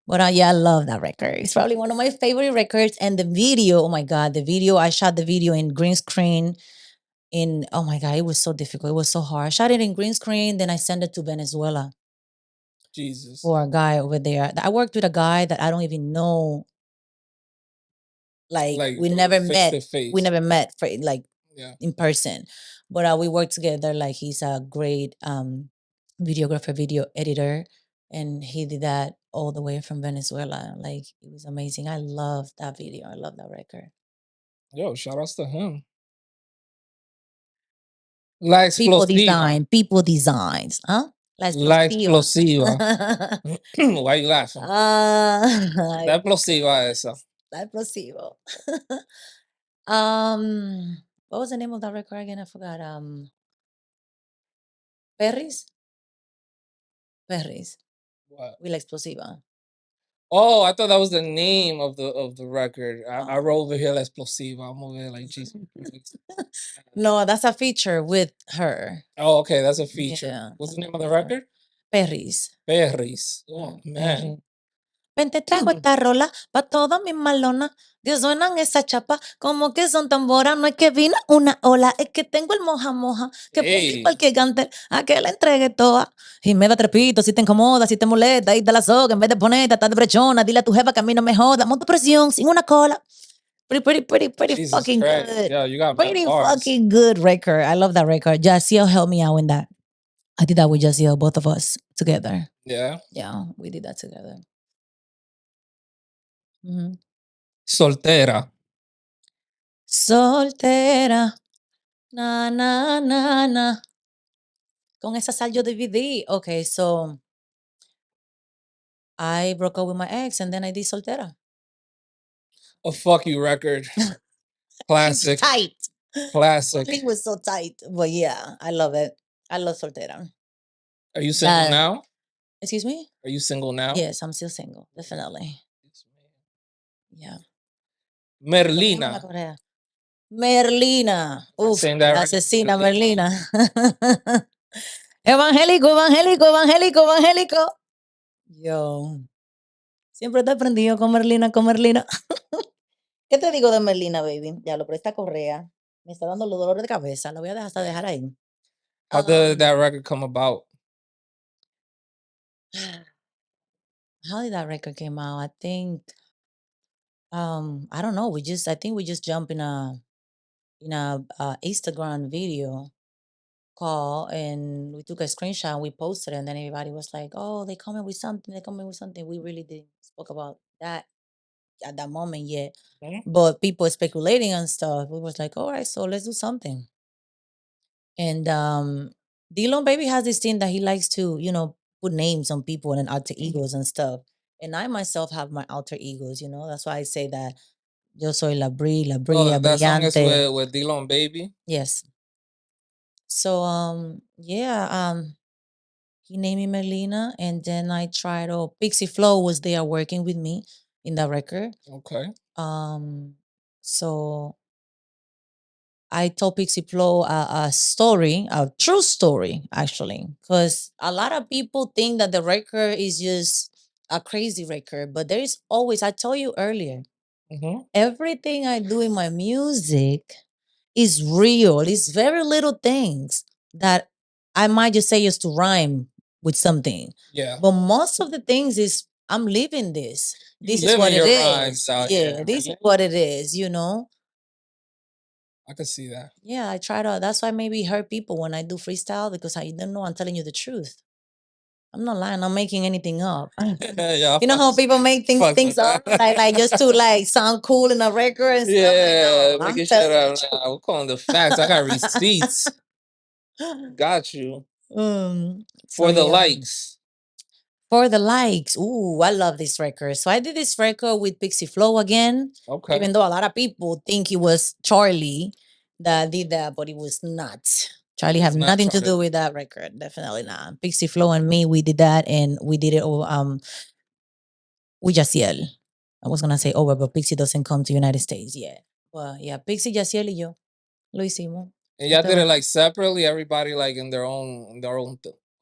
But yeah, I love that record. It's probably one of my favorite records. And the video, oh my God, the video, I shot the video in green screen oh my God, it was so difficult. It was so hard. I shot it in green screen, then I sent it to Venezuela Jesus. for a guy over there. I worked with a guy that I don't even know. Like Like we never face met. to We face. never met for like Yeah. in person. But we worked together. Like he's a great videographer, video editor. And he did that all the way from Venezuela. Like it was amazing. I love that video. I love that record. Yo, shout outs to him. La explosiva. People designs, huh? La La explosiva. explosiva. Why you laughing? La Ay, explosiva esa. la explosivo. What was the name of that record again? I forgot. Perris? Perris. What? With la explosiva. Oh, I thought that was the name of the record. I wrote over here La explosiva. I'm over here like Jesus Christ. No, that's a feature with her. Oh, okay, that's a feature. Yeah, What's the that's a name of the feature. record? Perris. Perris. Oh man. Perris. Ven, te trajo esta rola pa' todas mis malonas que suenan esa chapa como que son tamboras. No es que vino una ola, es que tengo el moja moja que Hey, cualquier cante a que le entregue toda. Y me da trepito si te incomoda, si te molesta, y te la soga en vez de ponerte, estás de brechona. Dile a tu jefa que a mí no me joda. Monta presión sin una cola. Pretty Jesus fucking Christ. good. Yeah, you got mad Pretty bars. fucking good record. I love that record. Jaciel helped me out in that. I did that with Jaciel, both of us together. Yeah. Yeah, we did that together. Mhm. Soltera. Soltera, na, na, na, na. Con esa sal yo dividí. Okay, so I broke up with my ex and then I did soltera. A fuck you record. It was Classic. tight. Classic. It was so tight. But yeah, I love it. I love soltera. Are you single That, now? excuse me? Are you single now? Yes, I'm still single. Definitely. Yes, man. Yeah. Lo mismo en la Merlina. Corea. Merlina. Am I Uf, saying that la right? asesina Merlina. Merlina. Evangélico, evangélico, evangélico, evangélico. Yo. Siempre te he aprendido con Merlina, con Merlina. ¿Qué te digo de Merlina, baby? Ya lo, pero esta correa me está dando los dolores de cabeza. La voy a dejar, hasta dejar ahí. How did that Um, record come about? how did that record came out? I don't know. I think we just jumped in a Instagram video call and we took a screenshot and we posted it and then everybody was like, oh, they coming with something, they coming with something. We really didn't spoke about that at that moment yet. Mhm. But people speculating and stuff. We was like, all right, so let's do something. And Dillon Baby has this thing that he likes to, put names on people and alter egos and stuff. And I myself have my alter egos, That's why I say that yo soy la Oh, Bria, that song is Briante. with Dillon Baby. Yes. So yeah, he named me Melina and then I tried Pixie Flow was there working with me in that record. Okay. Um, so I told Pixie Flo a story, a true story, actually, because a lot of people think that the record is just a crazy record, but there is always, I told you earlier, Mm-hmm. everything I do in my music is real. It's very little things that I might just say just to rhyme with something. Yeah. But most of the things is I'm living this. You This is live in what it your rhymes is. out Yeah, here. this is what it is, you know? I could see that. Yeah, I try to. That's why maybe hurt people when I do freestyle because I don't know I'm telling you the truth. I'm not lying. I'm making anything up. Yeah, You know how people make things fucks things with up that. like just to like sound cool in a record and stuff. Like Yeah, no, I'm making sure telling that you we're calling the facts. I got the receipts. truth. Got you. So For the yeah. likes. For the likes. Ooh, I love this record. So I did this record with Pixie Flow again, Okay. even though a lot of people think it was Charlie that did that, but it was not. Charlie have It's not nothing to Charlie. do with that record. Definitely not. Pixie Flow and me, we did that and we did it with Yaciel. I was gonna say over, but Pixie doesn't come to United States yet. Well, yeah, Pixie, Yaciel y yo lo hicimos. And y'all did Este it like separately, everybody like in their own.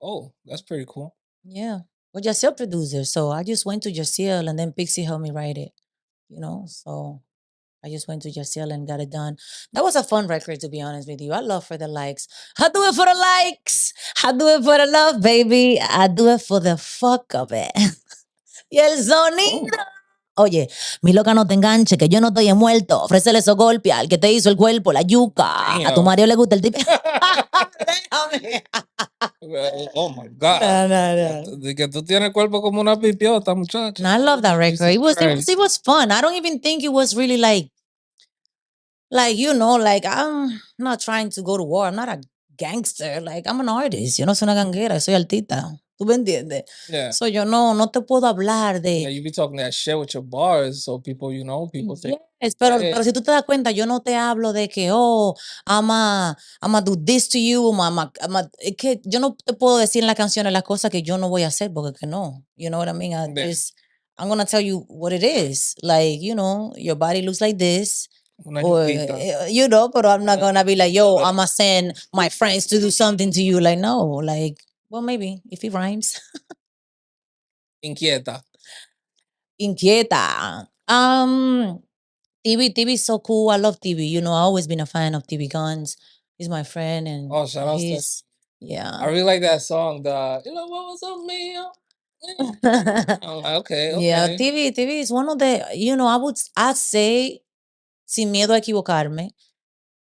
Oh, that's pretty cool. Yeah. Well, Jaciel producer. So I just went to Jaciel and then Pixie helped me write it, you know? So I just went to Jaciel and got it done. That was a fun record, to be honest with you. I love for the likes. I do it for the likes. I do it for the love, baby. I do it for the fuck of it. Y el Oh, sonido. Oye, mi loca no te enganche, que yo no estoy envuelto. Ofrécele esos golpes al que te hizo el cuerpo, la yuca. A tu damn. marido le gusta el tipo. Déjame. Well, oh my God. No, no, Ya no. de que tú tienes cuerpo como una pipiota, And muchacha. I love that record. Jesus It Christ. was fun. I don't even think it was really like you know, like I'm not trying to go to war. I'm not a gangster. Like I'm an artist. Yo no soy una ganguera, soy artista. ¿Tú me entiendes? Yeah. So yo no te puedo hablar Yeah, de you be talking that shit with your bars, so people take yes, it. pero si tú te das cuenta, yo no te hablo de que, oh, I'm a do this to you, es que yo no te puedo decir en la canción las cosas que yo no voy a hacer porque que no, you know what I mean? Yeah, I'm gonna tell you what it is, like, you know, your body looks like this, una or, yuquita. you know, but I'm not gonna be like, yo, I'm gonna send my friends to do something to you, like, no, like, well, maybe, if it rhymes. Inquieta. Inquieta. TV is so cool. I love TV. You know, I always been a fan of TV Guns. He's my friend and Oh, shout outs to he's I yeah. really like that song, the You know what was up, me? I'm like, okay, Yeah, okay. TV is one of the, you know, I'd say sin miedo a equivocarme.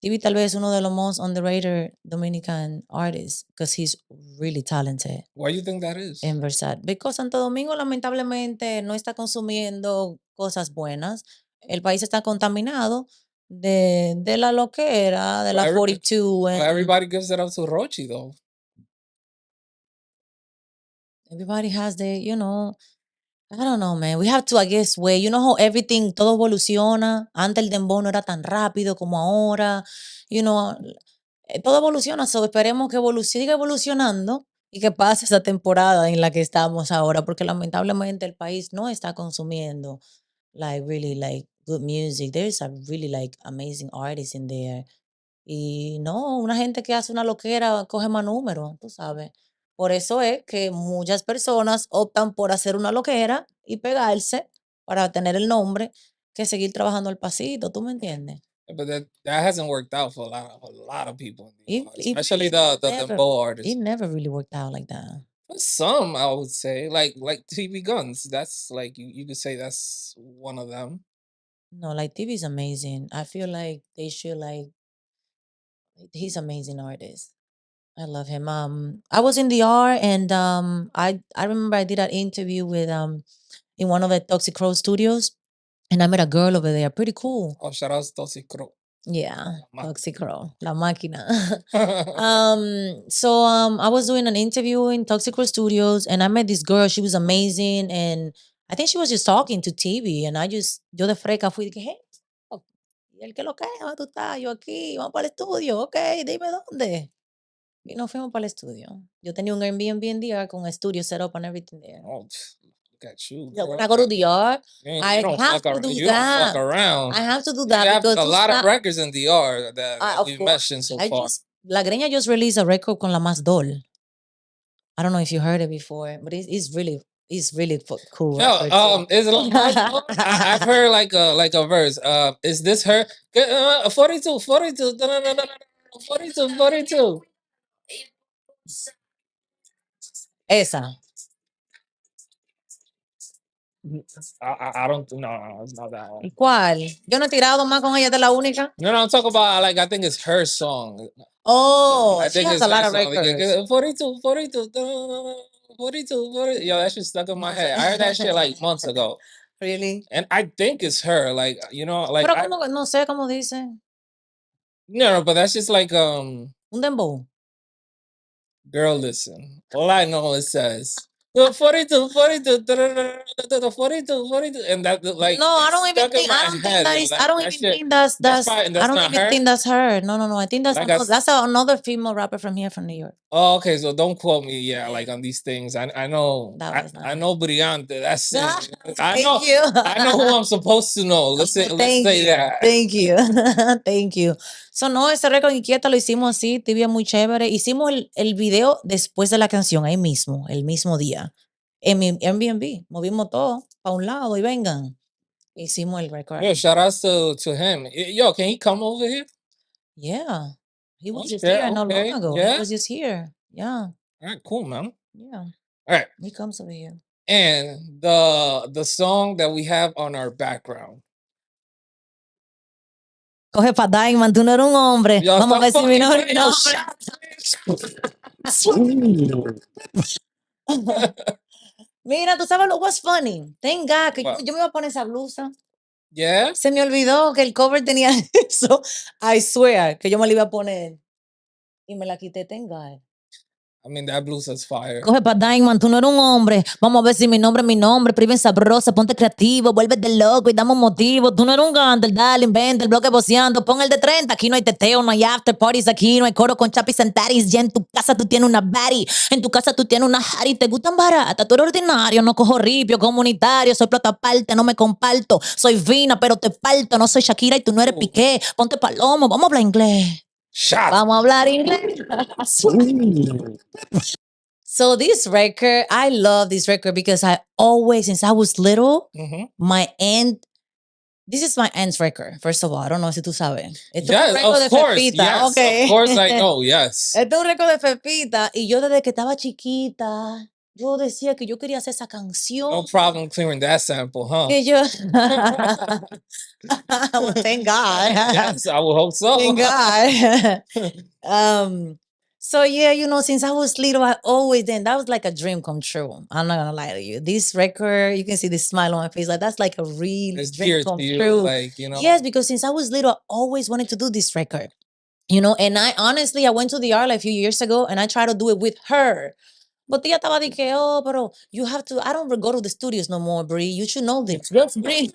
TV tal vez es uno de los most underrated Dominican artists because he's really talented. Why you think that is? En verdad. Because Santo Domingo lamentablemente no está consumiendo cosas buenas. El país está contaminado de la loquera, de But, la every, 42 but and everybody gives it up to Rochi though. everybody has the, you know, I don't know, man. We have to, I guess, wait. You know how everything, todo evoluciona. Antes el dembow no era tan rápido como ahora. You know, todo evoluciona. So esperemos que siga evolucionando y que pase esa temporada en la que estamos ahora, porque lamentablemente el país no está consumiendo like really like good music. There's a really like amazing artists in there. Y no, una gente que hace una loquera coge más números, tú sabes. Por eso es que muchas personas optan por hacer una loquera y pegarse para tener el nombre que seguir trabajando al pasito, ¿tú me entiendes? But that hasn't worked out for a lot of people in the It, art, it, especially it the never dembow it artists. never really worked out like that. But some I would say, like TV Guns. That's like you could say that's one of them. No, like TV is amazing. I feel like they should like he's amazing artist. I love him. I was in the R and I remember I did an interview with in one of the Toxic Crow studios and I met a girl over there, pretty cool. Oh, shout outs to Toxicro. Yeah, La Toxic máquina. Crow, La Máquina. I was doing an interview in Toxic Crow Studios and I met this girl. She was amazing and I think she was just talking to TV and yo de freca fui de que, hey, oh, ¿y el que lo que? ¿Dónde tú estás? Yo aquí, vamos para el estudio, ok, dime dónde. Y nos fuimos para el estudio. Yo tenía un Airbnb en DR con estudio set up and everything there. Oh, Look at you, Yeah, when girl. I go to the yard, You I don't have fuck to around. do You don't fuck that. around. I have to do You that have because a tú lot of sa- records in DR that of we've course. mentioned so I far. just La Greña just released a record con La Más Dol. I don't know if you heard it before, but it's really cool Yo, record too. is it I've heard like a verse. Is this her? 42, 42, no, no, no, no, no, no, 42, 42. Esa. I don't no, no, it's not that one. ¿Y cuál? Yo no he tirado más con ella, esta es la única. No, no, I'm talking about like I think it's her song. Oh, I she think has it's a her lot of song. records. 42, 42, 42, 40. Yo, that shit stuck in my head. I heard that shit like months ago. Really? And I think it's her. Like, like Pero como, no sé cómo dice. no, but that's just like Un dembow. girl, listen. All I know it says 42, 42, 42, 42, and that like No, I it's don't even stuck in think. my I don't think head. that Yo, is. I don't that even shit. think that's That's that's. probably I that's don't not even her. think that's her. No, no, no. I think that's Like another. That's another female rapper from here, from New York. oh, okay. So don't quote me. Yeah, Yeah, like on these things. I know. that was not I her. know Briante. That's it. Thank you. I know who I'm supposed to know. Let's Thank say you. that. Thank you. Thank you. So, no, ese récord inquieta lo hicimos así, tibia muy chévere. Hicimos el video después de la canción, ahí mismo, el mismo día. En mi Airbnb. Movimos todo para un lado y vengan. Hicimos el récord. Yo, shout outs to him. Yo, can he come over here? Yeah. He was just Okay, here not long okay, ago. He yeah. was just here. Yeah. All right, cool, man. Yeah. All right, He comes over here. and the song that we have on our background. Coge pa' Diamond, tú no eres un hombre. Yo, Vamos a stop ver si mi fucking nombre playing no. your shots. Mira, tú sabes lo what's funny. Thank God que What? yo me iba a poner esa blusa. Yeah, Se me olvidó que el cover tenía eso. I swear que yo me la iba a poner. Y me la quité, thank God. I mean that blues is fire. Coge pa' Diamond, tú no eres un hombre. Vamos a ver si mi nombre es mi nombre. Priven sabrosa, ponte creativo, vuélvete loco y damos motivo. Tú no eres un gante, dale, inventa el bloque boceando. Pon el de 30, aquí no hay teteo, no hay after parties, aquí no hay coro con chapis and taris. Ya en tu casa tú tienes una baddie, en tu casa tú tienes una Harry. Te gustan baratas, tú eres ordinario, no cojo ripio, comunitario. Soy plata aparte, no me comparto. Soy fina, pero te parto. No soy Shakira y tú no eres Piqué. Ponte palomo, vamos a hablar inglés. Shot. Vamos a hablar inglés. So this record, I love this record because I always, since I was little, my aunt, this is my aunt's record, first of all. I don't know si tú sabes. Esto es un Yes, récord of de course. Pepita, Yes, okay. of course I know. Yes. Esto es un récord de Pepita y yo desde que estaba chiquita, yo decía que yo quería hacer esa canción. No problem clearing that sample, huh? Que yo, well, thank God. Yes, I would hope so. Thank God. So yeah, since I was little, I always that was like a dream come true. I'm not gonna lie to you. This record, you can see the smile on my face. Like that's like a real It's dream dear come to you, true. like Yes, because since I was little, I always wanted to do this record. And I honestly I went to the art like a few years ago and I tried to do it with her. But ella estaba de que, oh, pero you have to, I don't go to the studios no more, Brie. You should know this. Just bring,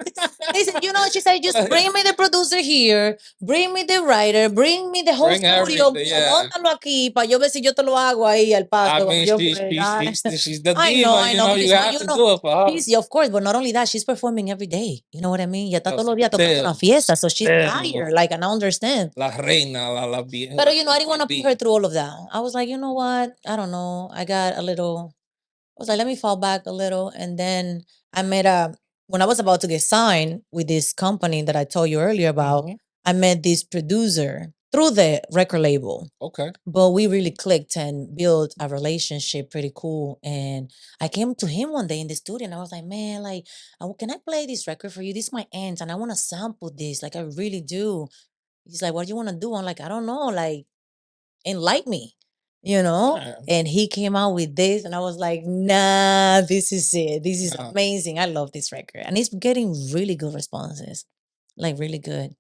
listen, she said, just bring me the producer here, bring me the writer, bring me the whole Bring studio, everything, yeah. móntalo aquí para yo ver si yo te lo hago ahí al paso. I como mean, yo pueda. she's the I diva, know, but you it's have to do it for her. she's, of course, but not only that, she's performing every day. You know what I mean? Ya está Oh, todos los días tocando una fiesta, so she's still. tired, like, and I understand. La reina, la vieja. But, I didn't want to put her through all of that. I was like, you know what? I don't know. I was like, let me fall back a little. And then when I was about to get signed with this company that I told you earlier about, I met this producer through the record label. Okay. But we really clicked and built a relationship pretty cool. And I came to him one day in the studio and I was like, man, like, can I play this record for you? This is my aunt and I want to sample this. Like, I really do. He's like, what do you want to do? I'm like, I don't know. Like, enlighten me, Yeah. And he came out with this, and I was like, nah, this is it. This is amazing. I love this record. And it's getting really good responses. Like, really good.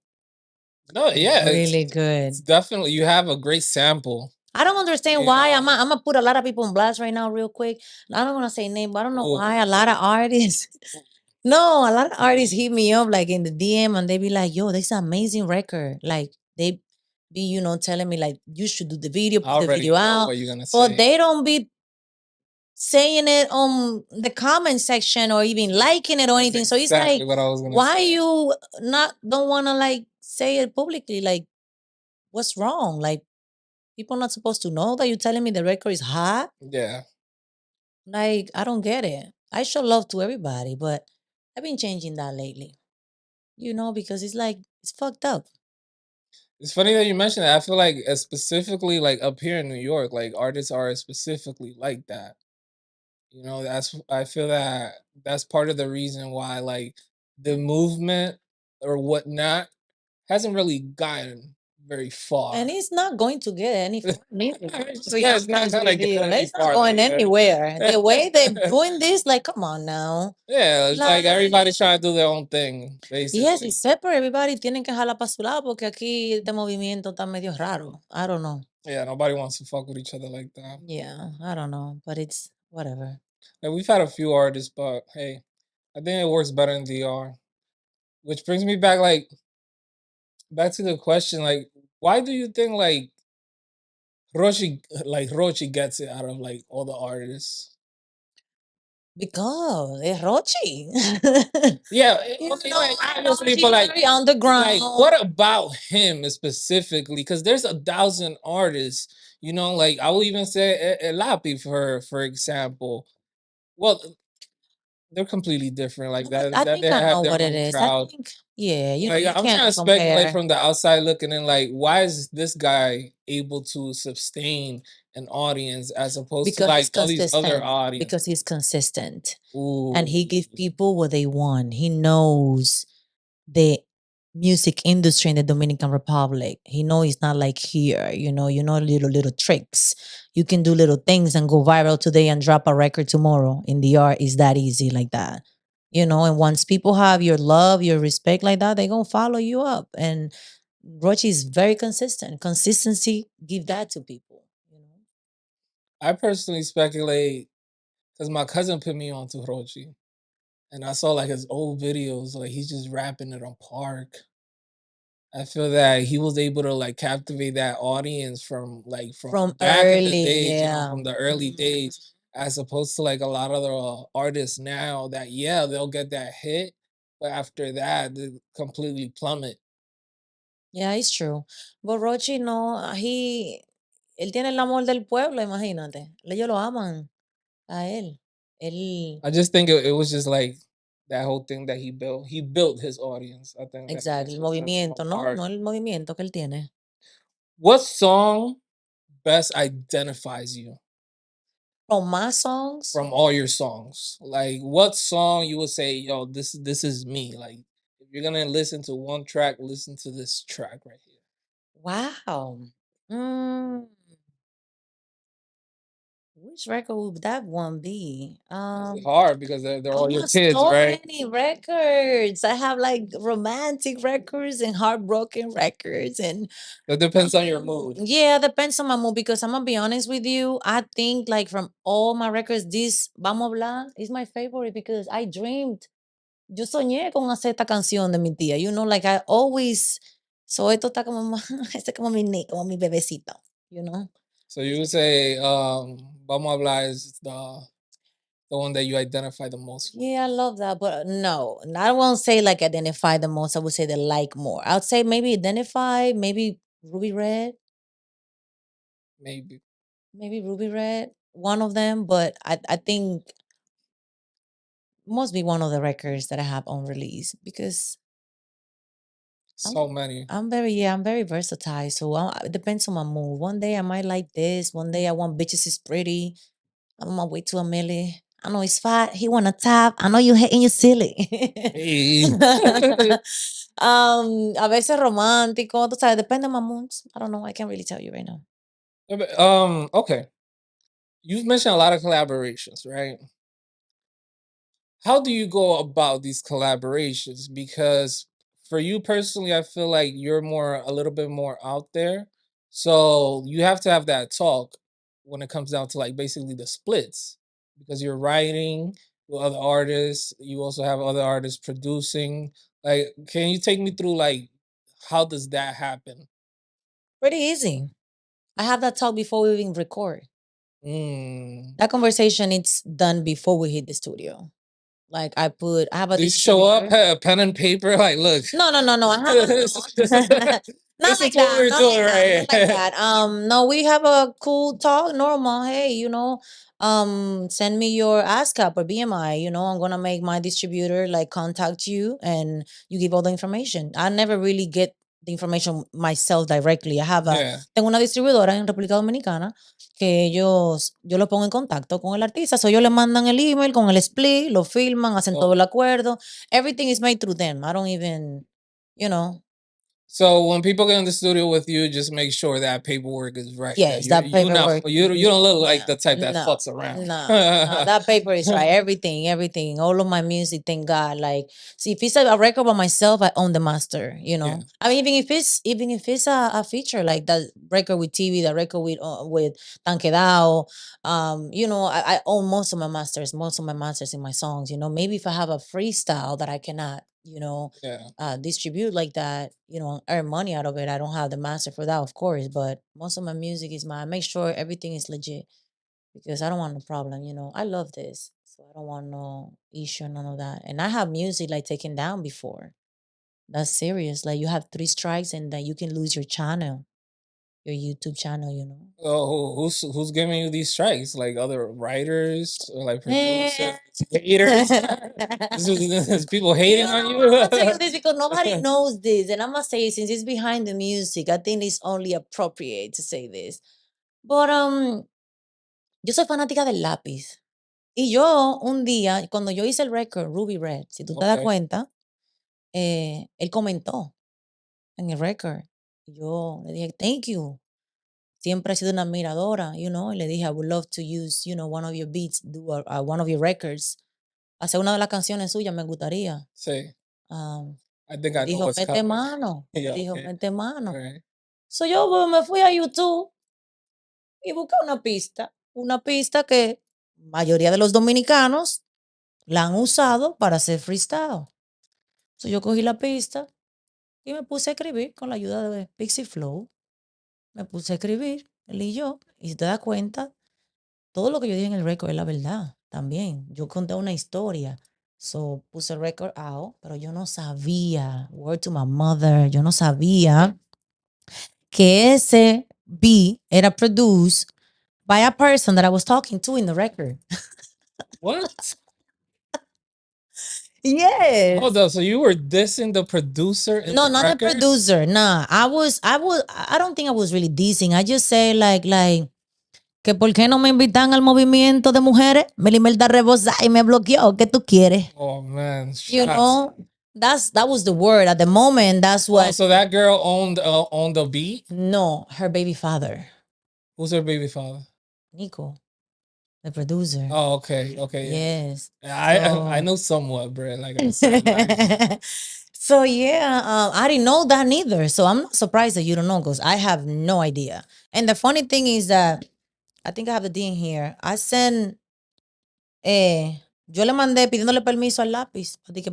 No, yeah. Really good. It's definitely, you have a great sample. I don't understand why. I'm gonna put a lot of people on blast right now, real quick. I don't want to say name, but I don't know why a lot of artists. No, a lot of artists hit me up like in the DM and they be like, yo, this is an amazing record. Like they be, telling me like you should do the video, put the video out. What you're gonna But say. they don't be saying it on the comment section or even liking it or That's anything. So it's like, exactly what I was gonna why say. you not don't want to like say it publicly? Like, what's wrong? Like, people not supposed to know that you're telling me the record is hot? Yeah. Like, I don't get it. I show love to everybody, but I've been changing that lately. Because it's like it's fucked up. It's funny that you mentioned that. I feel like specifically like up here in New York, like artists are specifically like that. That's I feel that that's part of the reason why like the movement or whatnot hasn't really gotten very And far. it's not going to get any further. To be Yeah, it's not honest gonna with get you, any it's not farther. going Yeah. anywhere. The way they're doing this, like, come on now. Yeah, it's like Like, everybody's trying to do their own thing, yes, basically. it's separate. Everybody tiene que jalar para su lado porque aquí este movimiento está medio raro. I don't know. Yeah, nobody wants to fuck with each other like that. Yeah, I don't know, but it's whatever. Like we've had a few artists, but hey, I think it works better in DR. Which brings me back to the question, like, why do you think Rochi gets it out of like all the artists? Because it's Rochi. Yeah, You okay, know, like obviously, Rochi but very underground. what about him specifically? Because there's 1,000 artists. Like I will even say Elapi for example. Well, they're completely different. Like that, I that they think I have know their what it own is. I crowd. think, yeah, Like you I'm trying can't to speculate compare from the outside looking in, like why is this guy able to sustain an audience as opposed to because like he's all these other consistent. Because audiences? he's consistent. And he Ooh, give people what they want. He knows the music industry in the Dominican Republic. He know it's not like here. Little tricks. You can do little things and go viral today and drop a record tomorrow. In the art is that easy like that. And once people have your love, your respect like that, they gonna follow you up. And Rochi is very consistent. Consistency give that to people. I personally speculate because my cousin put me on to Hirochi, and I saw like his old videos, like he's just rapping it on Park. I feel that he was able to like captivate that audience from From back in the early, days, yeah. from the early days, as opposed to like a lot of the artists now that yeah they'll get that hit, but after that they completely plummet. Yeah, it's true. But Rochi no, él tiene el amor del pueblo, imagínate. Ellos lo aman a él. Él, I just think it was just like that whole thing that he built. He built his audience. I think exacto, that's el what sets him movimiento, ¿no? apart. No el movimiento que él tiene. What song best identifies you From my songs, from all your songs? Like what song you would say, yo, this is me. Like if you're gonna listen to one track, listen to this track right here. wow. Mm, which record would that one be? It's hard because they're I all your have kids, so right? many records. I have like romantic records and heartbroken records and It depends on your mood. yeah, depends on my mood because I'm gonna be honest with you. I think like from all my records, this Vamos a hablar is my favorite because I dreamed. Yo soñé con hacer esta canción de mi tía. Like I always. So esto está como, este como como mi bebecito. You know. So you would say Vamos a hablar is the one that you identify the most with. Yeah, I love that, but no, I won't say like identify the most. I would say the like more. I would say maybe identify, Ruby Red, Maybe. maybe Ruby Red, one of them. But I think must be one of the records that I have on release because I'm So many. I'm very versatile. So it depends on my mood. One day I might like this. One day I want bitches is pretty. I'm on my way to a millie. I know he's fat. He want a top. I know you hating you silly. Hey. A veces romántico, tú sabes, depende de my moods. I don't know. I can't really tell you right now. Okay. You've mentioned a lot of collaborations, right? How do you go about these collaborations? Because for you personally, I feel like you're more a little bit more out there. So you have to have that talk when it comes down to like basically the splits because you're writing with other artists, you also have other artists producing. Like, can you take me through like how does that happen? Pretty easy. I have that talk before we even record. Mm. That conversation it's done before we hit the studio. Like I have a Do you show up, distributor. pen and paper, like, look, No, no, no, no. I have this a, not like is what that. we're Not doing like that. right Not like here. that. No, we have a cool talk, normal. Hey, send me your ASCAP or BMI. I'm gonna make my distributor like contact you and you give all the information. I never really get the information myself directly. Yeah, Tengo una distribuidora en República Dominicana que yo lo pongo en contacto con el artista. So ellos le mandan el email con el split, lo filman, hacen todo oh. el acuerdo. Everything is made through them. I don't even, you know. So when people get in the studio with you, just make sure that paperwork is right. That Yes, that paperwork. you don't look like Yeah. the type that No, fucks around. no. That paper is right. Everything, everything. All of my music, thank God. Like, see, if it's a record by myself, I own the master. Yeah, I mean, even if it's a feature like that record with TV, that record with Tanquedao, I own most of my masters in my songs. Maybe if I have a freestyle that I cannot, yeah. distribute like that, earn money out of it. I don't have the master for that, of course, but most of my music is mine. I make sure everything is legit because I don't want no problem. I love this, so I don't want no issue, none of that. And I have music like taken down before. That's serious. Like you have 3 strikes and then you can lose your channel, your YouTube channel. Oh, who's giving you these strikes? Like other writers or like Eh. producers, haters? Is people hating on I'm gonna tell you you? this because nobody knows this, and I'm gonna say it since it's behind the music. I think it's only appropriate to say this. But yo soy fanática del lápiz. Y yo, un día, cuando yo hice el record, Ruby Red, si tú te das Okay, cuenta, él comentó en el record. Yo le dije, thank you. Siempre he sido una admiradora, y le dije, I would love to use, one of your beats, do one of your records. Hacer una de las canciones suyas, me gustaría. say. Um, I think me I know dijo, what's mete coming. mano. Me Yeah, dijo, okay. mete All mano. right. So yo me fui a YouTube y busqué una pista que mayoría de los dominicanos la han usado para hacer freestyle. So yo cogí la pista y me puse a escribir con la ayuda de Pixie Flow. Me puse a escribir, él y yo. Y si te das cuenta, todo lo que yo dije en el record es la verdad también. Yo conté una historia. So puse el record out, pero yo no sabía, word to my mother, yo no sabía que ese beat era produced by a person that I was talking to in the record. What? Yes. Hold up. So you were dissing the producer in No, the not the record? producer. Nah, I don't think I was really dissing. I just say like, que por qué no me invitan al movimiento de mujeres. Melimelda rebosa y me bloqueó. ¿Qué tú quieres? Oh man, You shots. know, that was the word at the moment. That's Oh, what. so that girl owned the beat? No, her baby father, Who's her baby father? Nico, the producer. Oh, okay, okay, yeah. Yes. I So know somewhat, bro. Like I said, like, so yeah, I didn't know that neither. So I'm not surprised that you don't know because I have no idea. And the funny thing is that I think I have the D in here. I sent, yo le mandé pidiéndole permiso al lápiz, di que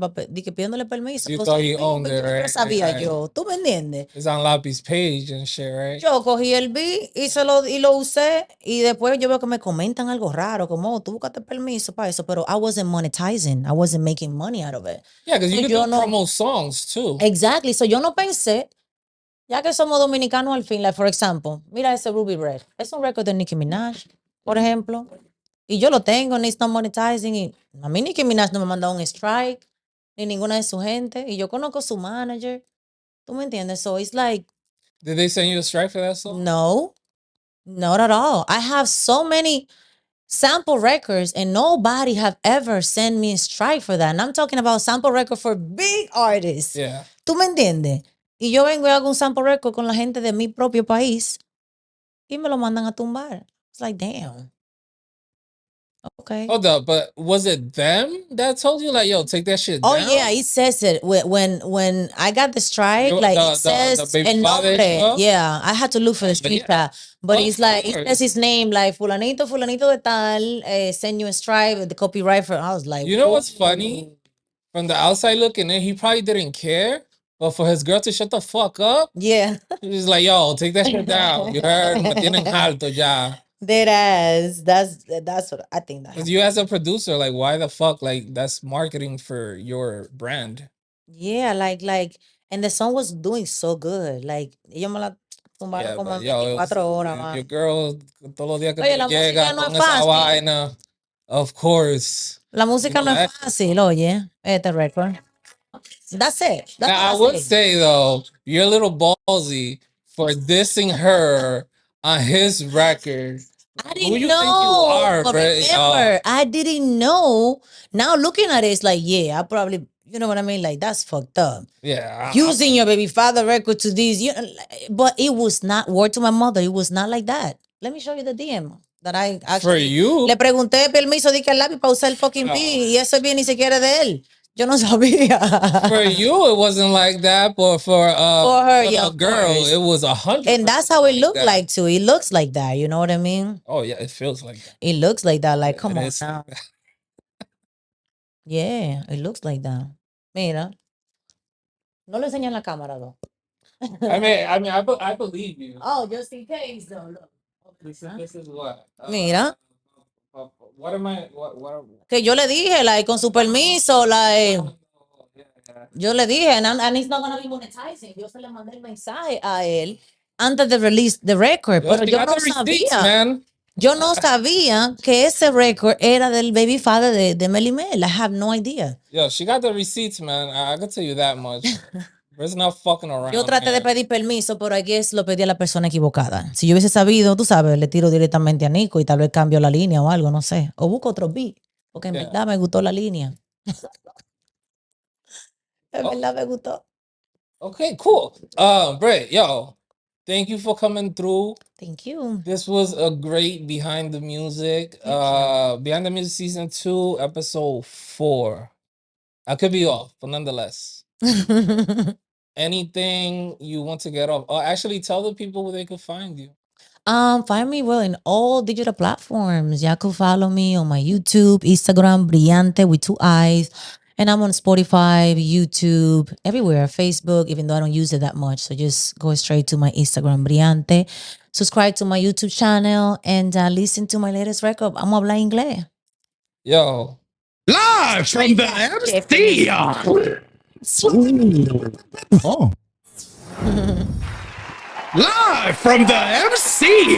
pidiéndole permiso. you Cosa thought que he owned it, ¿qué right? sabía Right. yo? ¿Tú me entiendes? It's on Lapi's page and shit, right? Yo cogí el beat y lo usé y después yo veo que me comentan algo raro, como tú buscaste permiso para eso, pero I wasn't monetizing, I wasn't making money out of it. Yeah, because So you could yo do no, promo songs too. exactly, so yo no pensé, ya que somos dominicanos al fin, like for example, mira ese Ruby Red, es un record de Nicki Minaj, por ejemplo, y yo lo tengo, ni está monetizing, y a mí Nicki Minaj no me mandó un strike, ni ninguna de su gente, y yo conozco su manager, ¿tú me entiendes? So it's like, Did they send you a strike for that song? no, not at all. I have so many sample records and nobody have ever sent me a strike for that. And I'm talking about sample record for big artists. Yeah. ¿Tú me entiendes? Y yo vengo y hago un sample record con la gente de mi propio país y me lo mandan a tumbar. It's like, damn. Okay. Hold up, but was it them that told you like, yo, take that shit Oh down? yeah, it says it when I got the strike. Like it The says baby el father nombre. stuff? Yeah, I had to look for the But street yeah, chat, but of it's like it course. says his name, like fulanito de tal, send you a strike with the copyright for. I was like, You know what's whoa. funny? From the outside looking in, he probably didn't care. But for his girl to shut the fuck up, Yeah. he was like, yo, take that shit down. You heard? Me tienen harto ya. Dead ass. That's what I think that 'Cause happened. you as a producer, like, why the fuck, like, that's marketing for your brand. Yeah, and the song was doing so good. Like, ellos me la tumbaron Yeah, como but en yo, 24 horas, your man. girl, todos los días que Oye, te la música llega no es con esa fácil. vaina, of course, La you música know no es that. fácil, oye. Este record. That's it. That's Now, all I I would say. say though, you're a little ballsy for dissing her on his record. I Who didn't you think you know. are, But bro? remember, I didn't know. Now looking at it, it's like, yeah, I probably, you know what I mean? Like, that's fucked up. Yeah, Using your baby father record to these, but it was not word to my mother. It was not like that. Let me show you the DM that I for actually you, le pregunté permiso de que el lápiz para usar el fucking P uh, y eso bien ni siquiera de él. Yo no sabía. for you, it wasn't like that, but For her, for yeah, the of girl, course. it was a hundred And that's percent how it like looked that. like too. It looks like that. You know what I mean? Oh yeah, it feels like that. It looks like that. Like, It come on is like now. that. Yeah, it looks like that. Mira, no le enseñan la cámara though. I believe you. Oh, just in case though. Look. This is what. Mira, What am I? What? que yo le dije, like, con su permiso, like, Yeah, yeah. yo le dije, and it's not gonna be monetizing. Yo se le mandé el mensaje a él antes de release the record, Yo, pero she yo got no the receipts, sabía. man. Yo no sabía que ese record era del baby father de Melly Mel. I have no idea. Yo, she got the receipts, man. I can tell you that much. There's not fucking Yo around traté de here. pedir permiso, pero I guess lo pedí a la persona equivocada. Si yo hubiese sabido, tú sabes, le tiro directamente a Nico y tal vez cambio la línea o algo, no sé. O busco otro beat, porque en Yeah. verdad me gustó la línea. En Oh, verdad me gustó. okay, cool. Bray, yo, thank you for coming through. Thank you. This was a great behind the music. Thank you. Behind the music season 2, episode 4. I could be off, but nonetheless. Anything you want to get off? Or actually tell the people where they could find you. Find me well in all digital platforms. Y'all could follow me on my YouTube, Instagram, Briante with 2 eyes. And I'm on Spotify, YouTube, everywhere, Facebook, even though I don't use it that much. So just go straight to my Instagram, Briante. Subscribe to my YouTube channel and listen to my latest record. I'm habla inglés. Yo, Live from the MC. Oh. Live from the MC.